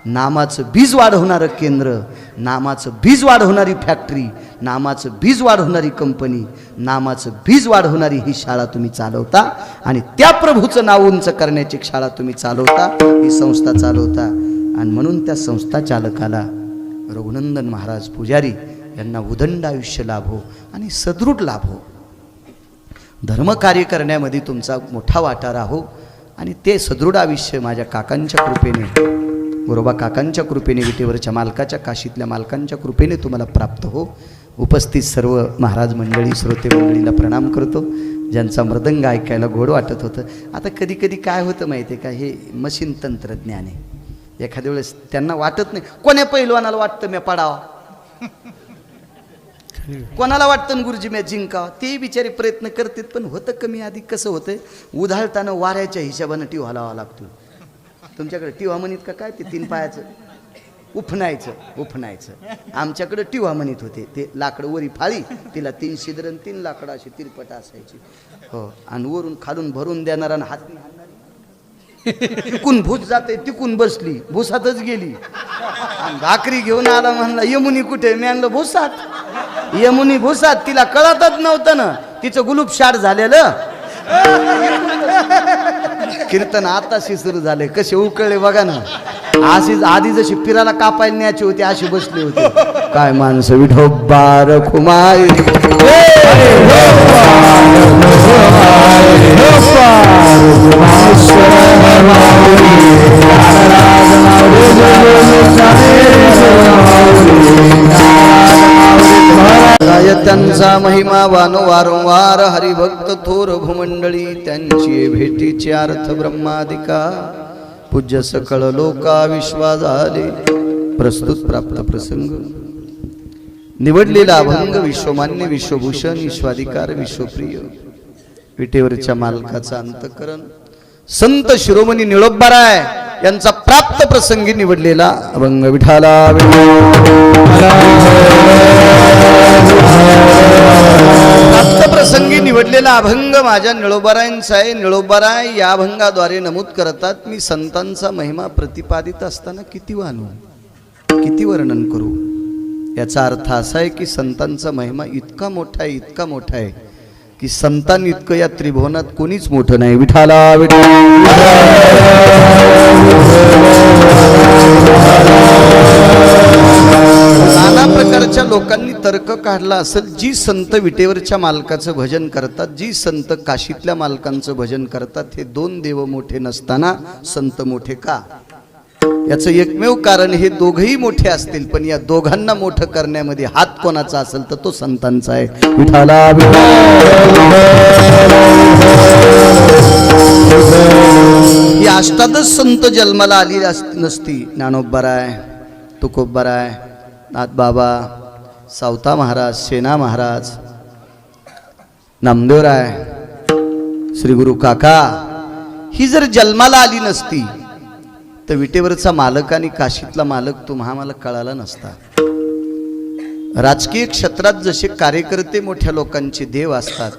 नामाचं बीज वाढवणारं केंद्र, नामाचं बीज वाढवणारी फॅक्टरी, नामाचं बीज वाढवणारी कंपनी, नामाचं बीज वाढवणारी ही शाळा तुम्ही चालवता. आणि त्या प्रभूचं नाव उंच करण्याची शाळा तुम्ही चालवता, ही संस्था चालवता. आणि म्हणून त्या संस्था चालकाला रघुनंदन महाराज पुजारी यांना उदंड आयुष्य लाभो आणि सदृढ लाभो. धर्मकार्य करण्यामध्ये तुमचा मोठा वाटा राहो आणि ते सदृढ आयुष्य माझ्या काकांच्या कृपेने, गोरोबा काकांच्या कृपेने, विटेवरच्या मालकाच्या, काशीतल्या मालकांच्या कृपेने तुम्हाला प्राप्त हो. उपस्थित सर्व महाराज मंडळी, श्रोते मंडळीला प्रणाम करतो. ज्यांचा मृदंग ऐकायला गोड वाटत होतं. आता कधी कधी काय होतं माहिती आहे का, हे मशीन तंत्रज्ञान आहे. एखाद्या वेळेस त्यांना वाटत नाही, कोण्या पैलवानाला वाटतं मी पडावा, कोणाला वाटतं गुरुजी मी जिंकावा. ते बिचारे प्रयत्न करतात पण होतं कमी अधिक. कसं होतंय, उधाळताना वाऱ्याच्या हिशोबानं टिव हलावा लागतो. तुमच्याकडे टिवा म्हणत का काय, ते 3 पायाचं उफणायचं. आमच्याकडे टिवा म्हणत होते. ते लाकडं वरी फाळी, तिला 3 शिद्र 3 लाकडं अशी तिरपट असायची. हो, आणि वरून खालून भरून देणारा हात तिकून भूस जाते, तिकून बसली, भुसातच गेली. आणि भाकरी घेऊन आला, म्हणला यमुनी कुठे. मी आणलं भुसात. यमुनी भुसात. तिला कळतच नव्हतं ना, तिचं गुलूप शाट झालेलं. कीर्तन आताशी सुरू झाले, कसे उकळले बघा ना. अशीच आधी जशी पिराला कापायला न्यायची होती अशी बसली होती. काय माणसं. विठोबार खुमाई त्यांचा महिमा वारंवार हरिभक्त थोर भूमंडळी. त्यांची भेटीचे अर्थ ब्रह्मादिका. पूज्य सकळ लोका विश्वा झाले. प्रस्तुत प्राप्त प्रसंग. निवडलेला अभंग विश्वमान्य, विश्वभूषण, विश्वाधिकार, विश्वप्रिय, विटेवरच्या मालकाचा अंतकरण संत शिरोमणी निळोबाराय यांचा प्राप्त प्रसंगी निवडलेला अभंग. विठाला प्राप्त प्रसंगी निवडलेला अभंग माझ्या निळोबारायांचा आहे. निळोबाराय या अभंगाद्वारे नमूद करतात, मी संतांचा महिमा प्रतिपादित असताना किती वानू, किती वर्णन करू. याचा अर्थ असा आहे की संतांचा महिमा इतका मोठा आहे, इतका मोठा आहे की संतान इतकं या त्रिभुवनात कोणीच मोठं नाही. विठाला विठा नाना प्रकारच्या लोकांनी तर्क काढला असेल. जी संत विटेवरच्या मालकाचं भजन करतात, जी संत काशीतल्या मालकांचं भजन करतात, हे दोन देव मोठे नसताना संत मोठे का? याचं एकमेव कारण हे दोघही मोठे असतील, पण या दोघांना मोठं करण्यामध्ये हात कोणाचा असेल तर तो संतांचा आहे. विठाला ही अष्टादश संत जन्माला आली नसती. ज्ञानोबराय, तुकोबराय, नाथबाबा, सावता महाराज, सेना महाराज, नामदेवराय, श्री गुरु काका ही जर जन्माला आली नसती तर विटेवरचा मालक आणि काशीतला मालक तुम्हाला कळाला नसता. राजकीय क्षेत्रात जसे कार्यकर्ते मोठ्या लोकांचे देव असतात,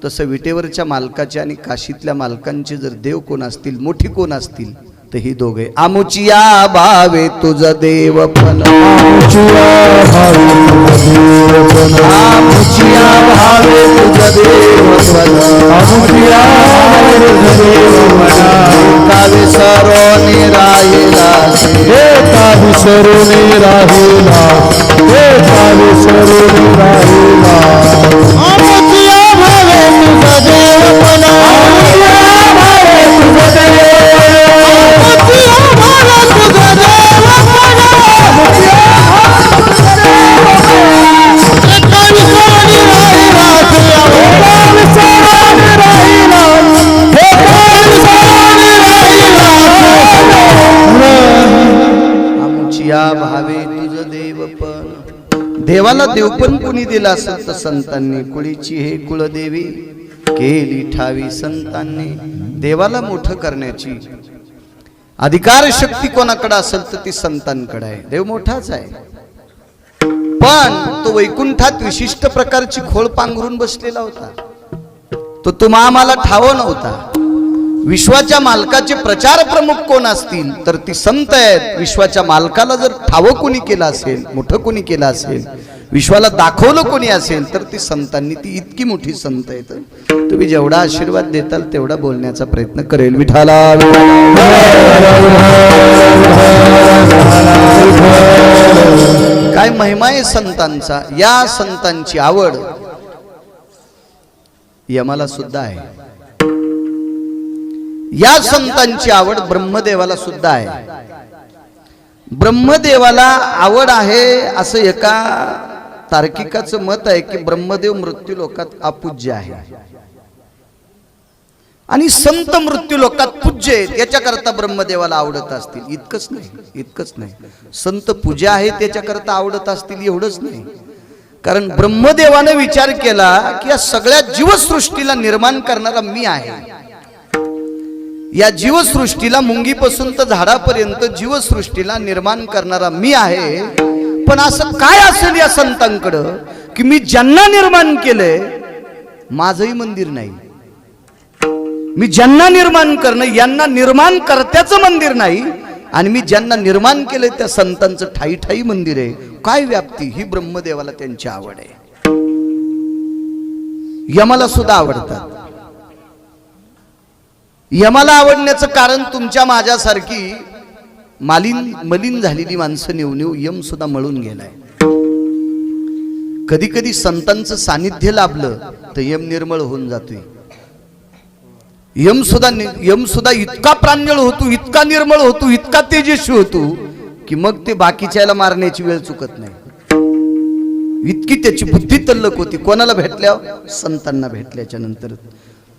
तसं विटेवरच्या मालकाचे आणि काशीतल्या मालकांचे जर देव कोण असतील, मोठी कोण असतील, तर ही दोघे. आमुचिया भावे तुझ देवपण, आमुचिया भावे तुझ देवपण, कावी सरोनी राहिला, कावी सरोनी राहिला, कावी सरोनी राहिला. आमुचिया भावे तुझ देवपण, आमुचिया भावे तुझ भावे तुझ देवपण. देवाला देवपण कोणी दिला असेल तर संतांनी. कुळीची हे कुळदेवी केली ठावी संतांनी. देवाला मोठं करण्याची अधिकार शक्ती कोणाकडे असेल तर ती संतांकडे आहे. देव मोठाच आहे, पण तो वैकुंठात विशिष्ट प्रकारची खोळ पांघरून बसलेला होता. तो तुम्हाला ठाव नव्हता. विश्वाच्या मालकाचे प्रचार प्रमुख कोण असतील तर ती संत आहेत. विश्वाच्या मालकाला जर ठावं कोणी केलं असेल, मोठं कोणी केलं असेल, विश्वाला दाखवलं कोणी असेल तर ती संतांनी. ती इतकी मोठी संत आहेत. तुम्ही जेवढा आशीर्वाद देताल तेवढा बोलण्याचा प्रयत्न करेल. विठाला काय महिमा आहे संतांचा. या संतांची आवड यमाला सुद्धा आहे. या संतांची आवड ब्रह्मदेवाला सुद्धा आहे. ब्रह्मदेवाला आवड आहे असं एका तार्किकाचं मत आहे की ब्रह्मदेव मृत्यू लोकात अपूज्य आहे आणि संत मृत्यू लोकात पूज्य आहेत. याच्याकरता ब्रह्मदेवाला आवडत असतील. इतकंच नाही, इतकंच नाही. संत पूजा आहे त्याच्याकरता आवडत असतील एवढंच नाही. कारण ब्रह्मदेवाने विचार केला की या सगळ्या जीवसृष्टीला निर्माण करणारा मी आहे. या जीवसृष्टीला मुंगीपासून तर झाडापर्यंत जीवसृष्टीला निर्माण करणारा मी आहे. पण असं काय असेल या संतांकडं की मी ज्यांना निर्माण केलंय माझंही मंदिर नाही. मी ज्यांना निर्माण करणं, यांना निर्माण करत्याचं मंदिर नाही, आणि मी ज्यांना निर्माण केलंय त्या संतांचं ठाई ठाई मंदिर आहे. काय व्याप्ती. ही ब्रह्मदेवाला त्यांची आवड आहे. यमाला सुद्धा आवडतात. यमाला आवडण्याचं कारण तुमच्या माझ्यासारखी मलिन झालेली माणसं नेऊ यम सुद्धा मळून गेलाय. कधी कधी संतांचं सानिध्य लाभलं तर यम निर्मळ होऊन जातोय. यम सुद्धा इतका प्रांजळ होतो, इतका निर्मळ होतो, इतका तेजस्वी होतो की मग ते बाकीच्याला मारण्याची वेळ चुकत नाही. इतकी त्याची बुद्धी तल्लक होती. कोणाला भेटल्यावर? संतांना भेटल्याच्या नंतर.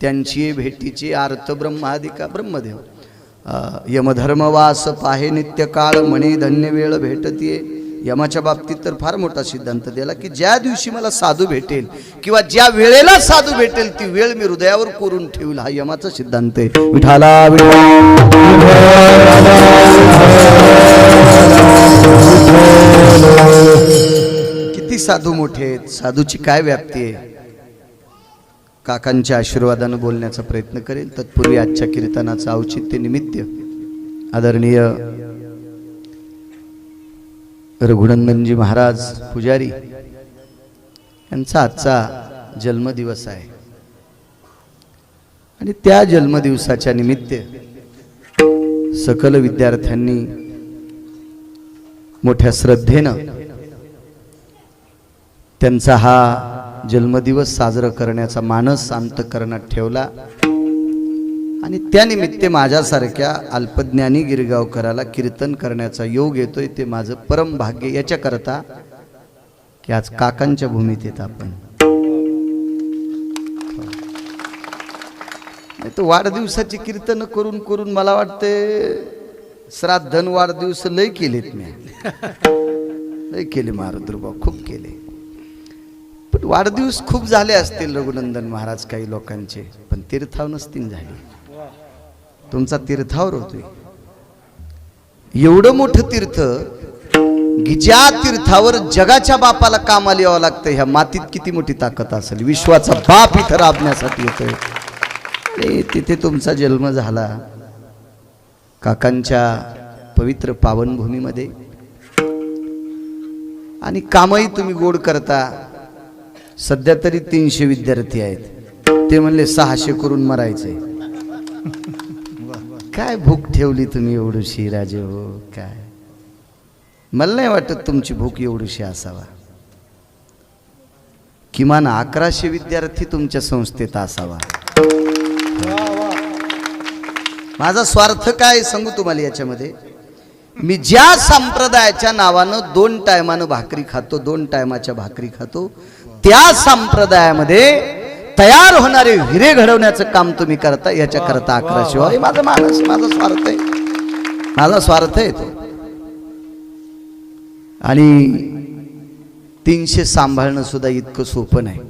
त्यांची भेटीची अर्थ ब्रह्मादिका ब्रह्मदेव. यमधर्मवास पाहे नित्य काळ म्हणे धन्य वेळ भेटतीये. यमाच्या बाबतीत तर फार मोठा सिद्धांत दिला की ज्या दिवशी मला साधू भेटेल किंवा ज्या वेळेला साधू भेटेल ती वेळ मी हृदयावर कोरून ठेवला. हा यमाचा सिद्धांत आहे. विठाला किती साधू मोठे आहेत. साधूची काय व्याप्ती आहे. काकांच्या आशीर्वादाने बोलण्याचा प्रयत्न करेल. तत्पूर्वी आजच्या कीर्तनाचं औचित्य निमित्त आदरणीय रघुनंदनजी महाराज पुजारी यांचा आजचा जन्मदिवस आहे. आणि त्या जन्मदिवसाच्या निमित्त सकल विद्यार्थ्यांनी मोठ्या श्रद्धेनं त्यांचा हा जन्मदिवस साजरा करण्याचा मानस अंतःकरणात ठेवला आणि त्यानिमित्त माझ्यासारख्या अल्पज्ञानी गिरगावकराला कीर्तन करण्याचा योग येतोय ते माझं परम भाग्य। याच्याकरता की आज काकांच्या भूमीत येत आपण तो वाढदिवसाची कीर्तन करून करून मला वाटते श्राद्धन वाढदिवस लय केलेत मी लय केले महारुद्रभाऊ खूप केले पण वाढदिवस खूप झाले असतील रघुनंदन महाराज काही लोकांचे पण तीर्थाव नसतील झाले तुमचा तीर्थावर होतोय एवढं मोठं तीर्थ ज्या तीर्थावर जगाच्या बापाला कामाला यावं लागतं ह्या मातीत किती मोठी ताकद असेल विश्वाचा बाप इथं राबण्यासाठी येतोय तिथे तुमचा जन्म झाला काकांच्या पवित्र पावनभूमीमध्ये आणि कामही तुम्ही गोड करता। सध्या तरी 300 विद्यार्थी आहेत ते म्हणले 600 करून मरायचंय काय भूक ठेवली तुम्ही एवढीशी राजे हो काय मला नाही वाटत तुमची भूक एवढीशी असावा किमान 1100 विद्यार्थी तुमच्या संस्थेत असावा। माझा स्वार्थ काय सांगू तुम्हाला याच्यामध्ये मी ज्या संप्रदायाच्या नावानं 2 टायमानं भाकरी खातो 2 टायमाच्या भाकरी खातो त्या संप्रदायामध्ये तयार होणारे हिरे घडवण्याचं काम तुम्ही करता याच्या करता 1100 माझा मानस माझा स्वार्थ आहे माझा स्वार्थ आहे तो आणि 300 सांभाळणं सुद्धा इतकं सोपं नाही।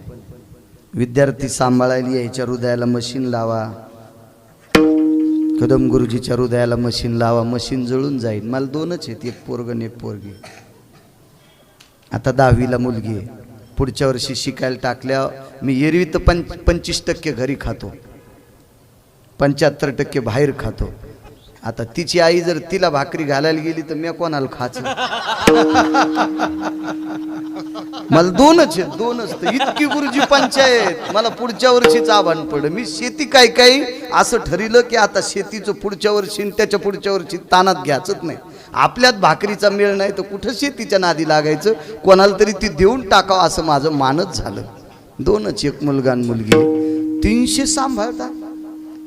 विद्यार्थी सांभाळायला याच्या हृदयाला मशीन लावा कदम गुरुजीच्या हृदयाला मशीन लावा मशीन जळून जाईल। मला 2च आहेत एक पोरग आणि एक पोरगी आता 10वीला मुलगी आहे पुढच्या वर्षी शिकायला टाकल्या मी एरवी तर 25% घरी खातो 75% बाहेर खातो आता तिची आई जर तिला भाकरी घालायला गेली तर मी कोणाला खायचं मला 2च आहेत 2च तर इतकी गुरुजी पंचायत मला पुढच्या वर्षीच आव्हान पडलं मी शेती काही असं ठरलं की आता शेतीचं पुढच्या वर्षी त्याच्या पुढच्या वर्षी तानात घ्यायचंच नाही आपल्यात भाकरीचा मेळ नाही तर कुठं शेतीच्या नादी लागायचं कोणाला तरी ती देऊन टाकावं असं माझं मानच झालं। 2च एक मुलगा आणि मुलगी 300 सांभाळता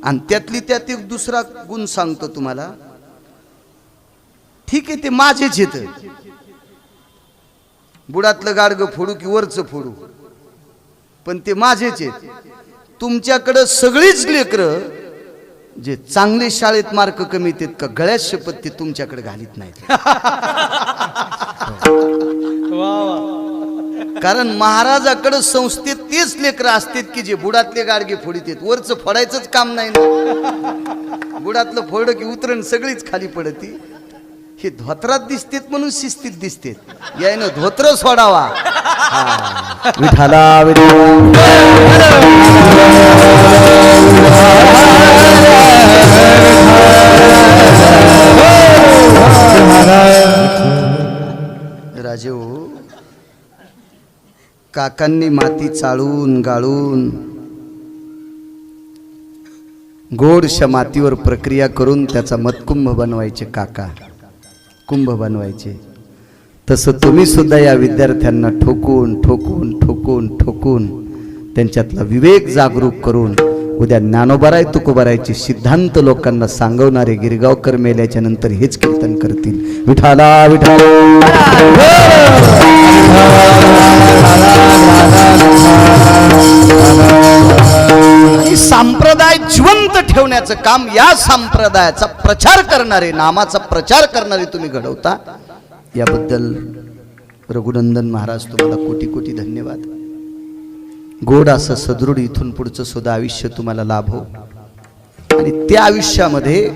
आणि त्यातली त्यात एक दुसरा गुण सांगतो तुम्हाला ठीक आहे ते माझेच येत बुडातलं गाडगं फोडू की वरचं फोडू पण ते माझेच आहेत तुमच्याकडं सगळीच लेकरं जे चांगले शाळेत मार्क कमी येतात का गळ्यात शपथ ते तुमच्याकडे घालीत नाहीत कारण महाराजाकडे संस्थेत तेच लेकरं असतात की जे बुडातले गाडगे फोडीत वरचं फोडायचंच काम नाही ना बुडातलं फोडलं की उतरण सगळीच खाली पडती हे धोत्रात दिसतेत म्हणून शिस्तीत दिसतेत यायनं धोत्र सोडावा विठाला राजे हो काकांनी माती चाळून गाळून गोडशा मातीवर प्रक्रिया करून त्याचा मतकुंभ बनवायचे काका कुंभ बनवायचे तसं तुम्ही सुद्धा या विद्यार्थ्यांना ठोकून ठोकून ठोकून ठोकून त्यांच्यातला विवेक जागरूक करून उद्या ज्ञानोबाराय तुकोबारायचे सिद्धांत लोकांना सांगवणारे गिरगावकर मेल्याच्या नंतर हेच कीर्तन करतील विठाला विठाला संप्रदाय जिवंत ठेवण्याचं काम या संप्रदायाचा प्रचार करणारे नामाचा प्रचार करणारे तुम्ही घडवता याबद्दल रघुनंदन महाराज तुम्हाला कोटी कोटी धन्यवाद। गोड असं सदृढ इथून पुढचं सुद्धा आयुष्य तुम्हाला लाभो आणि त्या आयुष्यामध्ये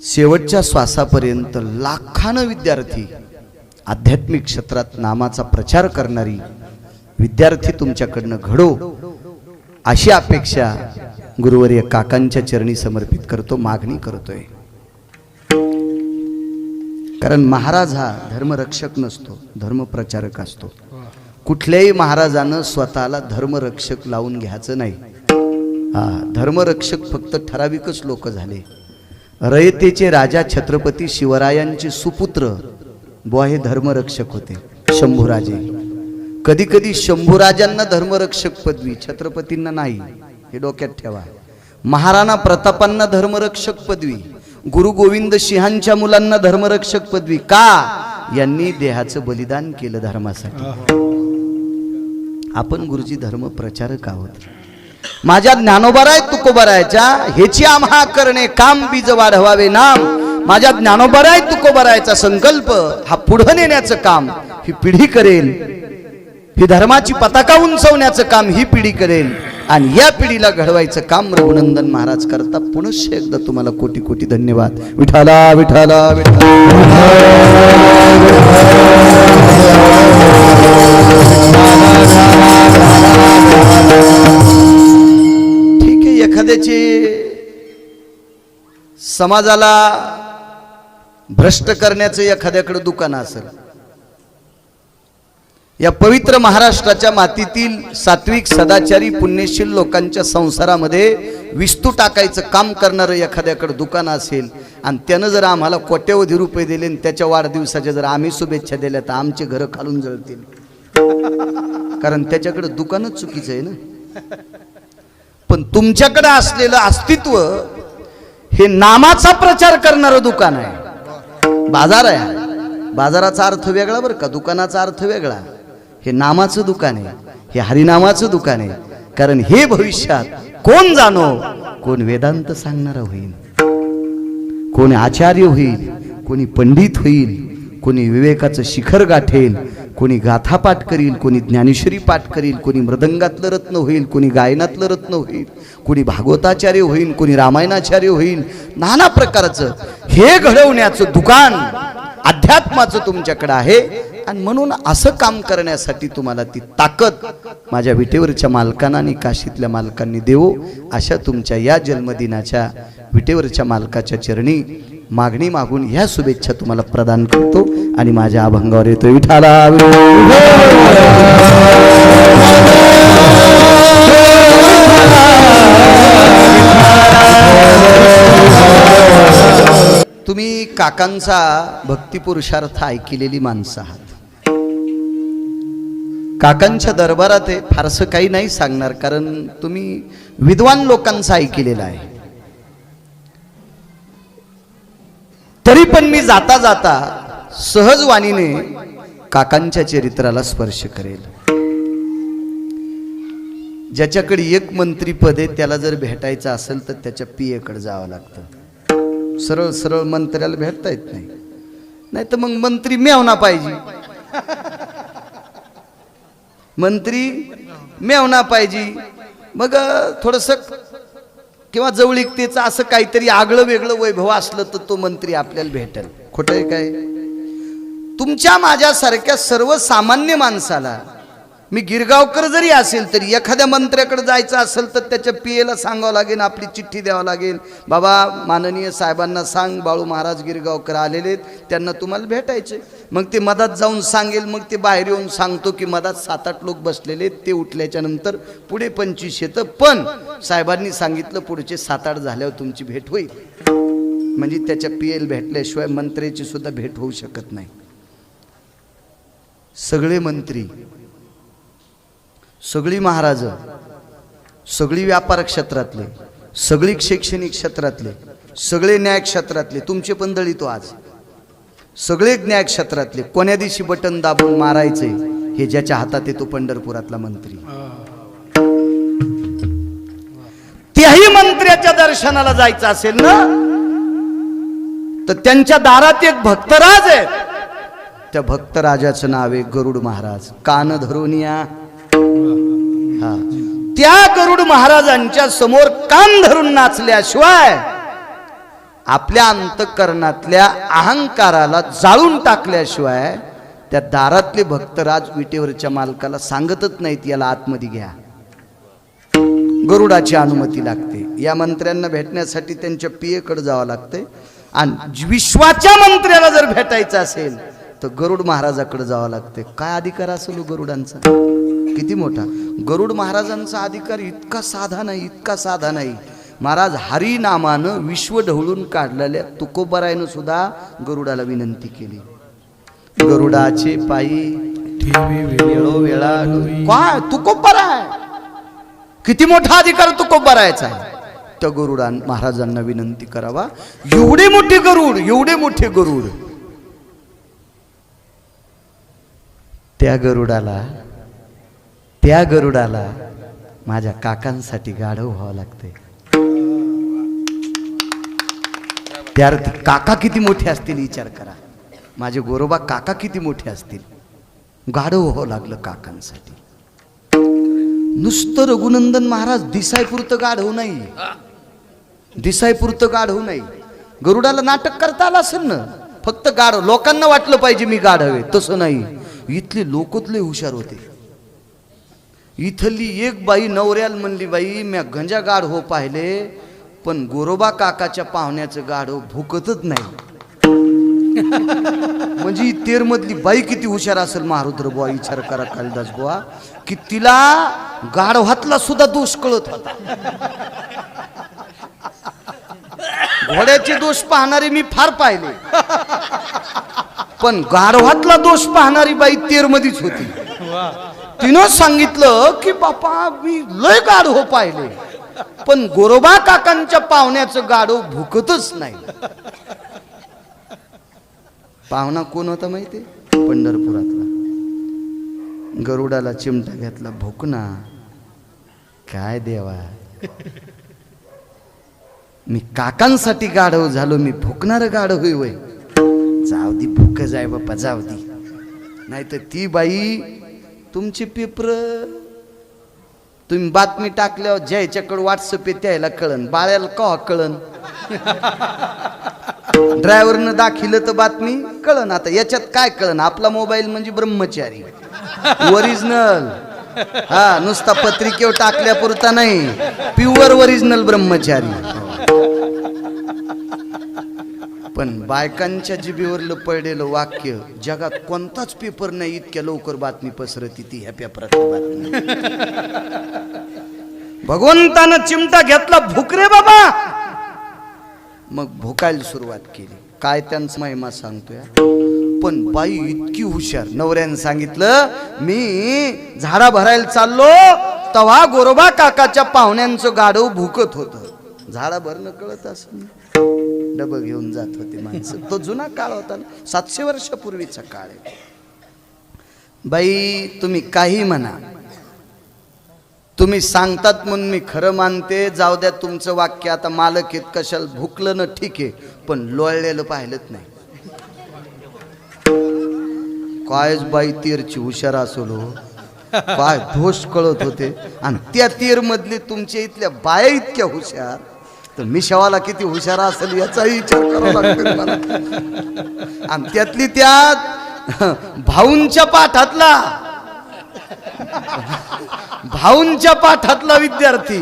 शेवटच्या श्वासापर्यंत लाखानं विद्यार्थी आध्यात्मिक क्षेत्रात नामाचा प्रचार करणारी विद्यार्थी तुमच्याकडनं घडो अशी अपेक्षा गुरुवर्य काकांच्या चरणी समर्पित करतो मागणी करतोय। कारण महाराज हा धर्मरक्षक नसतो धर्मप्रचारक असतो। कुठल्याही महाराजानं स्वतःला धर्मरक्षक लावून घ्यायचं नाही हा, धर्मरक्षक फक्त ठराविकच लोक झाले. रयतेचे राजा छत्रपती शिवरायांचे सुपुत्र बुवा हे धर्मरक्षक होते, शंभूराजे. कधी कधी शंभूराजांना धर्मरक्षक पदवी, छत्रपतींना नाही, हे डोक्यात ठेवा. महाराणा प्रतापांना धर्मरक्षक पदवी, गुरु गोविंद सिंहांच्या मुलांना धर्मरक्षक पदवी. का? यांनी देहाचं बलिदान केलं धर्मासाठी. आपण गुरुजी धर्म प्रचारक आहोत. माझ्या ज्ञानोबाराय तुकोबारायच्या हेची आम्हा करणे काम, बीज वाढवावे नाम. माझ्या ज्ञानोबाराय तुकोबारायचा संकल्प हा पुढे नेण्याचं काम ही पिढी करेल. ही धर्माची पताका उंचवण्याचं काम ही पिढी करेल. आणि या पिढीला घडवायचं काम रघुनंदन महाराज करता. पुनश्च एकदा तुम्हाला कोटी कोटी धन्यवाद. विठाला विठाला विठाला. ठीक आहे, एखाद्याचे समाजाला भ्रष्ट करण्याचं एखाद्याकडे दुकान असेल. या पवित्र महाराष्ट्राच्या मातीतील सात्विक सदाचारी पुण्यशील लोकांच्या संसारामध्ये विस्तू टाकायचं काम करणारं एखाद्याकडे दुकान असेल आणि त्यानं जर आम्हाला कोट्यवधी रुपये दिले आणि त्याच्या वाढदिवसाच्या जर आम्ही शुभेच्छा दिल्या तर आमचे घरं खालून जळतील. कारण त्याच्याकडे दुकानच चुकीचं आहे ना. पण तुमच्याकडे असलेलं अस्तित्व हे नामाचा प्रचार करणारं दुकान आहे, बाजार आहे. बाजाराचा अर्थ वेगळा बरं का, दुकानाचा अर्थ वेगळा. हे नामाचं दुकान आहे, हे हरिनामाचं दुकान आहे. कारण हे भविष्यात कोण जाणो, कोण वेदांत सांगणारा होईल, कोण आचार्य होईल, कोणी पंडित होईल, कोणी विवेकाचं शिखर गाठेल, कोणी गाथा पाठ करील, कोणी ज्ञानेश्वरी पाठ करील, कोणी मृदंगातलं रत्न होईल, कोणी गायनातलं रत्न होईल, कोणी भागवताचार्य होईल, कोणी रामायणाचार्य होईल. नाना प्रकारचं हे घडवण्याचं दुकान अध्यात्माचं तुमच्याकडे आहे. आणि म्हणून असं काम करण्यासाठी तुम्हाला ती ताकद माझ्या विटेवरच्या मालकांना आणि काशीतल्या मालकांनी देवो. अशा तुमच्या या जन्मदिनाच्या विटेवरच्या मालकाच्या चरणी मागणी मागून ह्या शुभेच्छा तुम्हाला प्रदान करतो आणि माझ्या अभंगावर येतो. विठाला तुम्ही काकांचा भक्तिपुरुषार्थ ऐकलेली माणसं आहात. काकांच्या दरबारात आहे फारसं काही नाही सांगणार, कारण तुम्ही विद्वान लोकांचं ऐकलेलं आहे. तरी पण मी जाता जाता सहज वाणीने काकांच्या चरित्राला स्पर्श करेल. ज्याच्याकडे एक मंत्री पद आहे त्याला जर भेटायचं असेल तर त्याच्या पीएकडे जावं लागतं. सरळ सरळ मंत्र्याला भेटता येत नाही. नाही तर मग मंत्री मेवना पाहिजे, मंत्री मेवना पाहिजे. मग थोडंसं किंवा जवळीकतेचं असं काहीतरी आगळं वेगळं वैभव असलं तर तो मंत्री आपल्याला भेटेल. खोटं आहे काय? तुमच्या माझ्यासारख्या सर्वसामान्य माणसाला, मी गिरगावकर जरी असेल तरी एखाद्या मंत्र्याकडे जायचं असेल तर त्याच्या पीएला सांगावं लागेल, आपली चिठ्ठी द्यावं लागेल. बाबा माननीय साहेबांना सांग बाळू महाराज गिरगावकर आलेले, त्यांना तुम्हाला भेटायचे. मग ते मधात जाऊन सांगेल, मग ते बाहेर येऊन सांगतो की मधात 7-8 लोक बसलेले, ते उठल्याच्या नंतर पुढे 25 येतं. पण साहेबांनी सांगितलं पुढचे 7-8 झाल्यावर तुमची भेट होईल. म्हणजे त्याच्या पीएल भेटल्याशिवाय मंत्र्याची सुद्धा भेट होऊ शकत नाही. सगळे मंत्री, सगळी महाराज, सगळी व्यापार क्षेत्रातले, सगळी शैक्षणिक क्षेत्रातले, सगळे न्याय क्षेत्रातले, तुमचे पण दळीतो आज, सगळे न्याय क्षेत्रातले कोण्या दिवशी बटन दाबून मारायचे हे ज्याच्या हातात येतो पंढरपुरातला मंत्री. त्याही मंत्र्याच्या दर्शनाला जायचं असेल ना तर त्यांच्या दारात एक भक्तराज आहे. त्या भक्तराजाचं नाव आहे गरुड महाराज. कान धरून या. त्या गरुड महाराजांच्या समोर कान धरून नाचल्याशिवाय, आपल्या अंतःकरणातल्या अहंकाराला जाळून टाकल्याशिवाय त्या दारातले भक्तराज विटेवरच्या मालकाला सांगतच नाहीत याला आतमध्ये घ्या. गरुडाची अनुमती लागते. या मंत्र्यांना भेटण्यासाठी त्यांच्या पीएकडे जावं लागतंय. आणि विश्वाच्या मंत्र्याला जर भेटायचं असेल तर गरुड महाराजाकडे जावं लागतंय. काय अधिकार असेल गरुडांचा? किती मोठा. गरुड महाराजांचा अधिकार इतका साधा नाही, इतका साधा नाही. महाराज हरी नामानं विश्व ढवळून काढलेल्या तुकोबरायनं सुद्धा गरुडाला विनंती केली, गरुडाचे पायी वेळोवेळा काय तुकोबराय, किती मोठा अधिकार तुकोबरायचा. त्या गरुडा महाराजांना विनंती करावा, एवढे मोठे गरुड, एवढे मोठे गरुड. त्या गरुडाला माझ्या काकांसाठी गाढव व्हावं लागतंय. त्यार काका किती मोठे असतील विचार करा. माझे गोरोबा काका किती मोठे असतील. गाढव व्हावं लागलं काकांसाठी. नुसतं रघुनंदन महाराज दिसायपुरतं गाढव नाही, दिसायपुरतं गाढव नाही. गरुडाला नाटक करता आलं असेल ना, फक्त गाढव. लोकांना वाटलं पाहिजे मी गाढव आहे, तसं नाही. इथले लोकतले हुशार होते. इथली एक बाई नवऱ्याला म्हणली, बाई म्या गंजा गाढव पाहिले, पण गोरोबा काकाच्या पाहुण्याचं गाढव भुकतच नाही. म्हणजे तेर मधली बाई किती हुशार असेल. महारुद्र बुवा विचार करा, कालिदास बुवा, की तिला गाढवातला सुद्धा दोष कळत होता. घोड्याचे दोष पाहणारे मी फार पाहिले, पण गाढवातला दोष पाहणारी बाई तेर मधीच होती. तिनं सांगितलं की बापा मी लय गाढव पाहिले, पण गोरोबा काकांच्या पाहुण्याचं गाढव भुकतच नाही. पाहुणा कोण होता माहितीये? पंढरपुरातला. गरुडाला चिमटा घेतला, भुकना. काय देवा, मी काकांसाठी गाढव झालो, मी भुकणार गाढव होय. जाऊ दे, भुक जाय बाप्पा, जाऊ दे. नाही तर ती बाई तुमचे पेपर तुम्ही बातमी टाकल्यावर ज्याच्याकडे व्हॉट्सअप आहे त्याला कळन, बाळ्याला का कळन. ड्रायव्हरनं दाखिलं तर बातमी कळन. आता याच्यात काय कळन, आपला मोबाईल म्हणजे ब्रह्मचारी ओरिजिनल. हा, नुसता पत्रिकेवर टाकल्यापुरता नाही, प्युअर ओरिजिनल ब्रह्मचारी. पण बायकांच्या जिभेवरलं पडलेलं वाक्य जगात कोणताच पेपर नाही इतक्या लवकर बातमी पसरती ती ह्या पेपरातली बातमी. भगवंतानं चिमटा घेतला, भुकरे बाबा. मग भुकायला सुरुवात केली. काय त्यांचा महिमा सांगतोय. पण बाई इतकी हुशार. नवऱ्यानं सांगितलं मी झाडा भरायला चाललो, तवा गोरोबा काकाच्या पाहुण्यांचं गाढव भुकत होतं. झाडा भरणं कळत असं डबं घेऊन जात होते माणसं. तो जुना काळ होता, 700 वर्षापूर्वीचा काळ आहे. बाई तुम्ही काही म्हणा, तुम्ही सांगतात म्हणून मी खरं मानते. जाऊ द्या तुमचं वाक्य, आता मालक येत कशाला, भुकलं ना ठीक आहे, पण लोळलेलं पाहिलंच नाही. कायच बाई तीरची हुशार असलो, काय दोष कळत होते. आणि त्या तीर मधले तुमच्या इथल्या बाया इतक्या हुशार, तर मिशावाला किती हुशार असेल याचाही विचार करावा लागतो मला. आणि त्यातली त्यात भाऊंच्या पाठातला विद्यार्थी.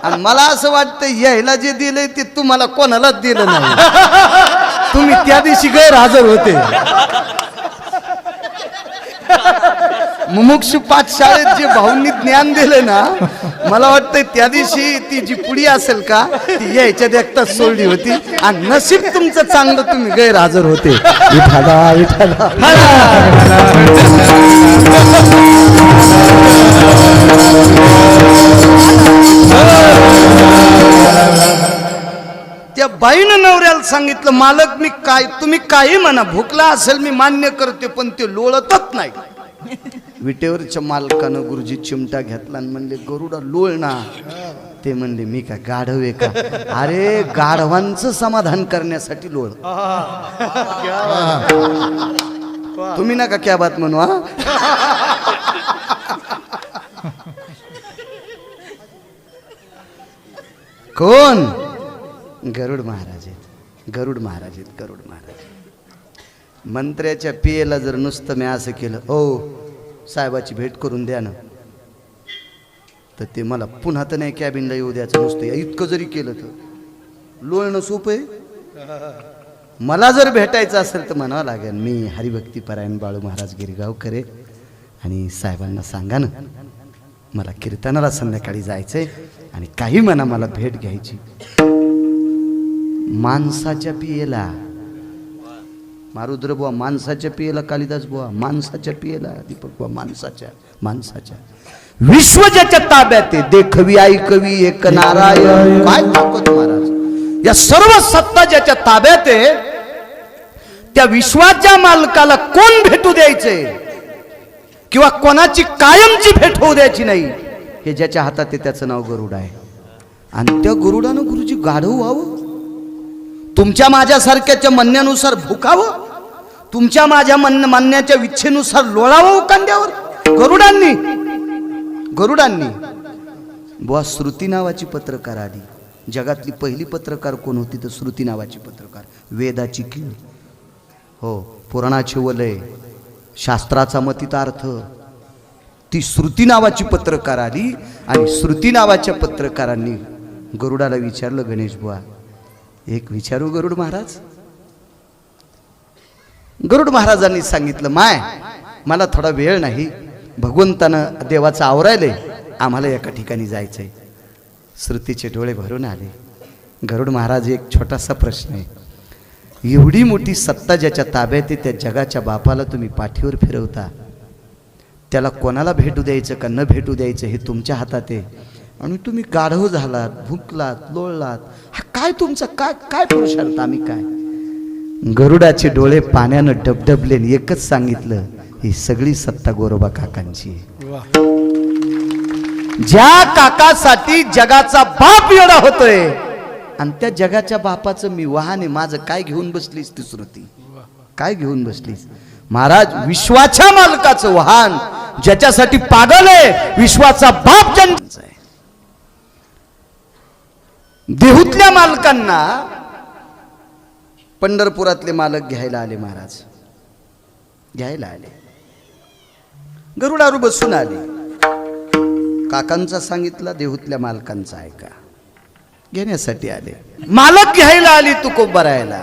आणि मला असं वाटतं यायला जे दिलंय ते तुम्हाला कोणालाच दिलं नाही. तुम्ही त्या दिवशी गैरहजर होते. मुमुक्षु पाठशाळेत जे भाऊंनी ज्ञान दिलं ना, मला वाटतं त्या दिवशी ती जी पुढी असेल का ती यायच्या देखताच सोडली होती. आणि नशीब तुमचं चांगलं, तुम्ही गैरहजर होते. विठाला विठाला. त्या बाईनं नवऱ्याला सांगितलं, मालक मी काय, तुम्ही काही म्हणा, भुकला असेल मी मान्य करते, पण ते लोळतच नाही. विटेवरच्या मालकानं गुरुजी चिमटा घेतला आणि म्हणले, गरुडा लोळ ना. ते म्हणले, मी काय गाढव आहे का? अरे गाढवांचं समाधान करण्यासाठी लोळ. तुम्ही ना का क्या बात म्हणू. कोण? गरुड महाराज आहेत, गरुड महाराज आहेत, गरुड महाराज. मंत्र्याच्या पियेला जर नुसतं मी असं केलं, ओ साहेबाची भेट करून द्या ना, तर ते मला पुन्हा तर नाही कॅबिनला येऊ द्यायचं. नुसतं इतकं जरी केलं तर लोळणं सोपं आहे. मला जर भेटायचं असेल तर म्हणावं लागेल, मी हरिभक्तीपरायण बाळू महाराज गिरगावकर आहे आणि साहेबांना सांगा ना मला कीर्तनाला संध्याकाळी जायचंय आणि काही म्हणा मला भेट घ्यायची. माणसाच्या पियेला मारुद्र बुवा, माणसाच्या पियेला कालिदास बुवा, माणसाच्या पियेला दीपक बुवा, माणसाच्या विश्व ज्याच्या ताब्यात आहे, देखवी ऐकवी एक नारायण. काय ताकद महाराज, या सर्व सत्ता ज्याच्या ताब्यात आहे त्या विश्वाच्या मालकाला कोण भेटू द्यायचे किंवा कोणाची कायमची भेट होऊ द्यायची नाही, हे ज्याच्या हातात आहे त्याचं नाव गरुड आहे. आणि त्या गरुडानं गुरुजी गाढव व्हावं, तुमच्या माझ्यासारख्याच्या म्हणण्यानुसार भुकावं, तुमच्या माझ्या म्हणण्याच्या इच्छेनुसार लोळावं कांद्यावर. गरुडांनी बुवा श्रुती नावाची पत्रकार आली. जगातली पहिली पत्रकार कोण होती तर श्रुती नावाची पत्रकार. वेदाची कीळ, हो, पुराणाचे वलय, शास्त्राचा मतितार्थ, ती श्रुती नावाची पत्रकार आली. आणि श्रुती नावाच्या पत्रकारांनी गरुडाला विचारलं, गणेश बुवा एक विचारू गरुड महाराज. गरुड महाराजांनी सांगितलं, माय मला थोडा वेळ नाही, भगवंतानं देवाचं आवरायलंय, आम्हाला एका ठिकाणी जायचंय. श्रुतीचे डोळे भरून आले. गरुड महाराज एक छोटासा प्रश्न आहे, एवढी मोठी सत्ता ज्याच्या ताब्यात आहे त्या जगाच्या बापाला तुम्ही पाठीवर फिरवता, त्याला कोणाला भेटू द्यायचं का न भेटू द्यायचं हे तुमच्या हातात आहे. आणि तुम्ही गाढव झालात, भुकलात, लोळलात, हा काय तुमचा काय पुरुषार्थ, आम्ही काय. गरुडाचे डोळे पाण्यानं डबडबले, एकच सांगितलं, ही सगळी सत्ता गोरोबा काकांची आहे. ज्या काकासाठी जगाचा बाप एवढा होतोय आणि त्या जगाच्या बापाचं मी वाहन आहे, माझं काय घेऊन बसलीस ती श्रुती, काय घेऊन बसलीस. महाराज विश्वाच्या मालकाचं वाहन ज्याच्यासाठी पागल आहे, विश्वाचा बाप ज्यांचा आहे. देहूतल्या मालकांना पंढरपुरातले मालक घ्यायला आले. महाराज घ्यायला आले, गरुडावर बसून आले. काकांचा सांगितला, देहूतल्या मालकांचा ऐका, घेण्यासाठी आले. मालक घ्यायला आली तुकोबरायला.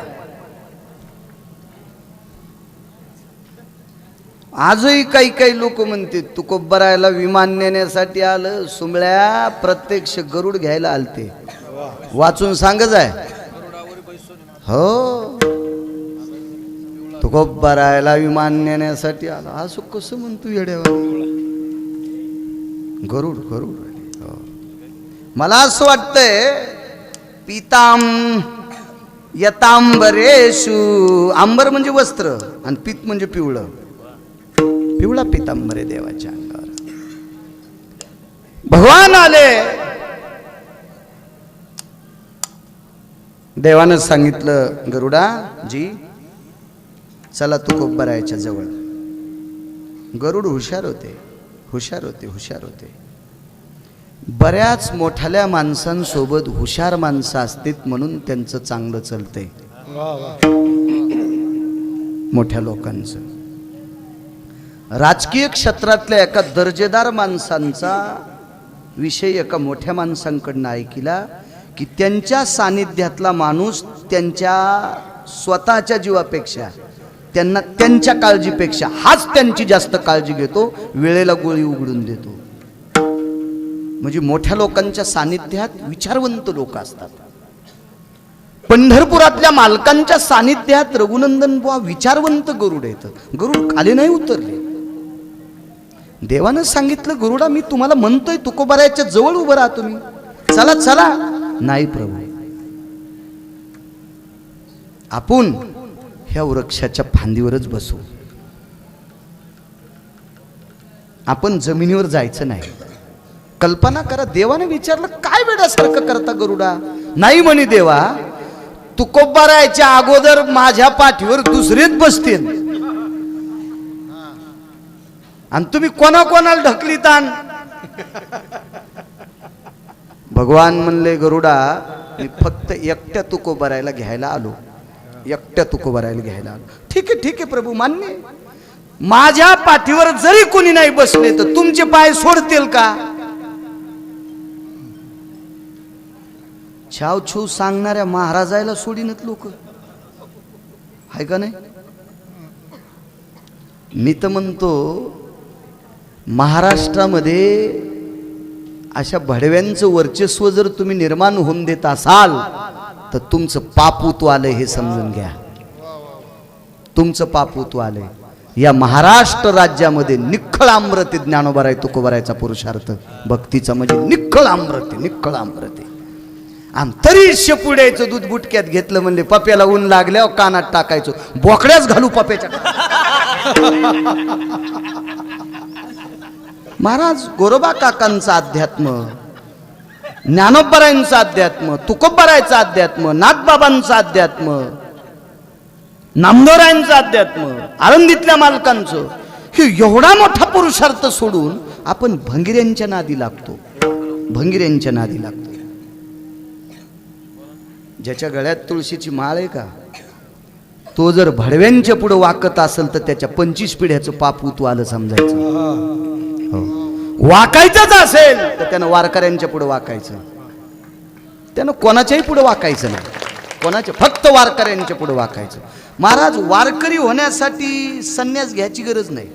आजही काही लोक म्हणते तुकोबरायला विमान नेण्यासाठी आलं. सुमळ्या प्रत्यक्ष गरुड घ्यायला आलते. वाचून सांगच आहे, हो, तुकोबरायला विमान नेण्यासाठी आला. असं कसं म्हणतो येड्यावर, गरुड हो. मला असं वाटतंय, पीताम यतांबरेषु, आंबर म्हणजे वस्त्र आणि पीत म्हणजे पिवळं, पिवळा पितांबर आहे देवाच्या अंगावर. भगवान आले. देवानं सांगितलं, गरुडा जी चला तुकोबरायच्या जवळ. गरुड हुशार होते. बऱ्याच मोठ्याल्या माणसांसोबत हुशार माणसं असतात म्हणून त्यांचं चांगलं चालतंय. मोठ्या लोकांचं, राजकीय क्षेत्रातल्या एका दर्जेदार माणसांचा विषय एका मोठ्या माणसांकडनं ऐकला की त्यांच्या सानिध्यातला माणूस त्यांच्या स्वतःच्या जीवापेक्षा, त्यांना त्यांच्या काळजीपेक्षा हाच त्यांची जास्त काळजी घेतो, वेळेला गोळी उघडून देतो. म्हणजे मोठ्या लोकांच्या सानिध्यात विचारवंत लोक असतात. पंढरपुरातल्या मालकांच्या सानिध्यात रघुनंदन बुवा विचारवंत गरुड येतं. गरुड खाली नाही उतरले. देवानं सांगितलं, गरुडा मी तुम्हाला म्हणतोय तुकोबरायच्या जवळ उभं राहा तुम्ही, चला. नाही प्रभू, आपण ह्या वृक्षाच्या फांदीवरच बसू, आपण जमिनीवर जायचं नाही. कल्पना करा, देवाने विचारलं, काय वेड्यासारखं करता गरुडा. नाही म्हणे देवा, तुकोबरायच्या अगोदर माझ्या पाठीवर दुसरेच बसतील आणि तुम्ही कोणाला ढकलीतान. भगवान म्हणले, गरुडा मी फक्त एकट्या तुकोबरायला घ्यायला आलो. ठीक आहे प्रभू, मान्य. माझ्या पाठीवर जरी कोणी नाही बसले तर तुमचे पाय सोडतील का. छाव छू सांगणाऱ्या महाराजाला सोडीनत लोक, आहे का नाही. मी तर म्हणतो महाराष्ट्रामध्ये अशा भडव्यांचं वर्चस्व जर तुम्ही निर्माण होऊन देत असाल तर तुमचं पापूत्व आलंय हे समजून घ्या. तुमचं पापूत्व आलंय. या महाराष्ट्र राज्यामध्ये निखळ आम्रते ज्ञानोबाराय तुकोबारायचा पुरुषार्थ भक्तीचा म्हणजे निखळ आम्रते, निखळ आम्रते. आम तरी शेपुड्याचं दूध बुटक्यात घेतलं म्हणले पप्याला ऊन लागल्यावर कानात टाकायचो, बोकड्याच घालू पप्याच्या. महाराज गोरोबा काकांचं अध्यात्म, ज्ञानोबारायांचं अध्यात्म, तुकोबारायचं अध्यात्म, नाथबाबांचं अध्यात्म, नामदेवरायांचं अध्यात्म, आळंदीतल्या मालकांचं, हे एवढा मोठा पुरुषार्थ सोडून आपण भंगिऱ्यांच्या नादी लागतो. भंगिऱ्यांच्या नादी लागतो. ज्याच्या गळ्यात तुळशीची माळ आहे का, तो जर भडव्यांच्या पुढे वाकत असेल तर त्याच्या 25 पिढ्याचं पापूत्व आलं समजायचं. हो. वाकायचंच असेल तर त्यानं वारकऱ्यांच्या पुढे वाकायचं. त्यानं कोणाच्याही पुढे वाकायचं नाही. कोणाच्या, फक्त वारकऱ्यांच्या पुढे वाकायचं. महाराज वारकरी होण्यासाठी संन्यास घ्यायची गरज नाही.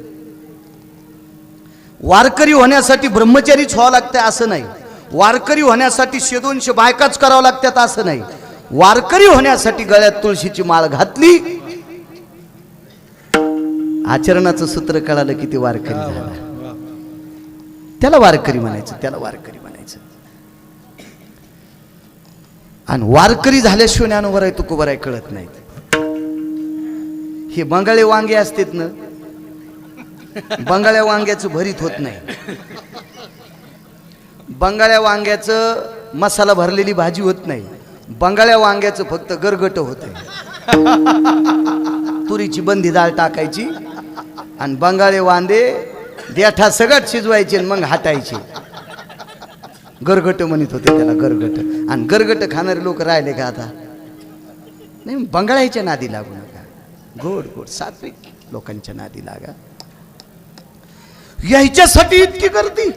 वारकरी होण्यासाठी ब्रह्मचारीच व्हावं लागतं असं नाही. वारकरी होण्यासाठी 100-200 बायकाच करावं लागतात असं नाही. वारकरी होण्यासाठी गळ्यात तुळशीची माळ घातली, आचरणाचं सूत्र कळालं की ते वारकरी झाला. त्याला वारकरी म्हणायचं, त्याला वारकरी म्हणायचं. आणि वारकरी झाल्याशिवाय ज्ञानोबाराय तुकोबाराय कळत नाहीत. हे बंगाळे वांगे असतात ना, बंगाळ्या वांग्याचं भरीत होत नाही. बंगाळ्या वांग्याचं मसाला भरलेली भाजी होत नाही. बंगाळ्या वांग्याचं फक्त गरगट होत. तुरीची बंदी डाळ टाकायची आणि बंगाळे वांदे देठा सगळं शिजवायचे आणि मग हाटायचे. गरगट म्हणत होते त्याला, गरगट. आणि गरगट खाणारे लोक राहिले का आता? नाही, बंगाळ्याच्या नादी लागू नका. गोड गोड सात्विक लोकांच्या नादी लागा. याच्यासाठी इतकी गर्दी.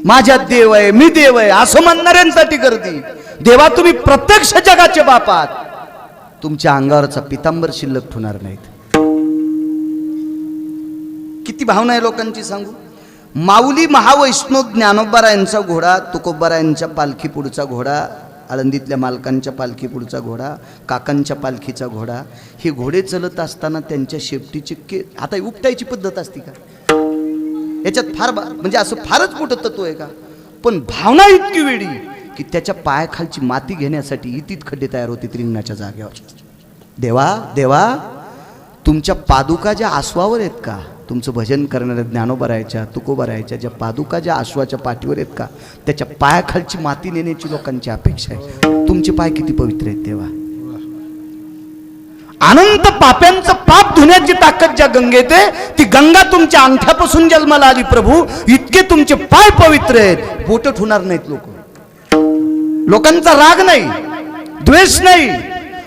माझ्यात देव आहे, मी देव आहे असं म्हणणाऱ्यांसाठी गर्दी. देवा तुम्ही प्रत्यक्ष जगाचे बापात, तुमच्या अंगावरचा पितांबर शिल्लक ठेवणार नाहीत. किती भावना आहे लोकांची सांगू. माऊली महावैष्णव ज्ञानोबारायांचा घोडा, तुकोबारायांच्या पालखी पुढचा घोडा, आळंदीतल्या मालकांच्या पालखी पुढचा घोडा, काकांच्या पालखीचा घोडा, हे घोडे चलत असताना त्यांच्या शेपटीचे आता उपटायची पद्धत असती का? याच्यात फार म्हणजे असं फारच मोठं तत्व आहे का? पण भावना इतकी वेडी की त्याच्या पायाखालची माती घेण्यासाठी इतीत खड्डे तयार होते रिंगणाच्या जागेवर. देवा देवा तुमच्या पादुका ज्या आश्वावर आहेत का, तुमचं भजन करणाऱ्या ज्ञानोबारायच्या तुकोबारायच्या ज्या पादुका ज्या आश्वाच्या पाठीवर आहेत का, त्याच्या पायाखालची माती नेण्याची लोकांची अपेक्षा आहे. तुमचे पाय किती पवित्र आहेत देवा. अनंत पाप्यांचं पाप धुण्याची ताकद ज्या गंगेत आहे, ती गंगा तुमच्या अंगठ्यापासून जन्माला आली प्रभू. इतके तुमचे पाय पवित्र आहेत, बोट ठेवणार नाहीत लोक. लोकांचा राग नाही, द्वेष नाही,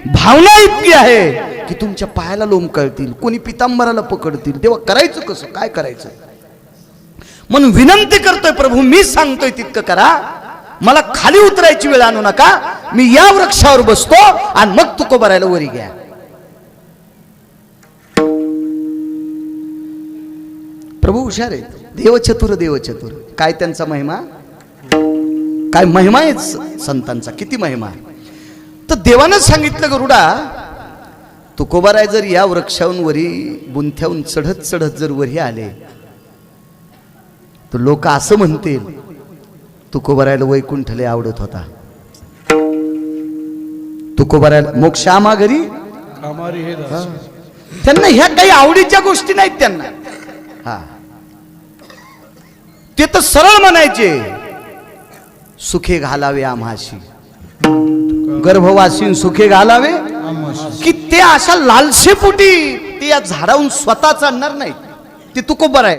भावना इतकी आहे की तुमच्या पायाला लोंबकळतील, कोणी पितांबराला पकडतील. तेव्हा करायचं कसं, काय करायचं? म्हणून विनंती करतोय प्रभू, मी सांगतोय तितकं करा. मला खाली उतरायची वेळ आणू नका. मी या वृक्षावर बसतो आणि मग तुकोबारायला वरी घ्या. प्रभू हुशार आहेत. देवचतुर देवचतुर. काय त्यांचा महिमा, काय महिमा आहे संतांचा, किती महिमा. तर देवानं सांगितलं गरुडा, तुकोबाराय जर या वृक्षाहून वरी बुंथ्याहून चढत चढत जर वरी आले तर लोक असं म्हणतील तुकोबारायला वैकुंठले आवडत होता. तुकोबारायला मोक्षामा घरी त्यांना ह्या काही आवडीच्या गोष्टी नाहीत त्यांना. हा, ते तर सरळ म्हणायचे, सुखे घालावे आम्हाशी, गर्भवासीन सुखे घालावे. की ते अशा लालसेपोटी ते या झाडावरून स्वतः चढणार नाहीत. ते तुकोबाराय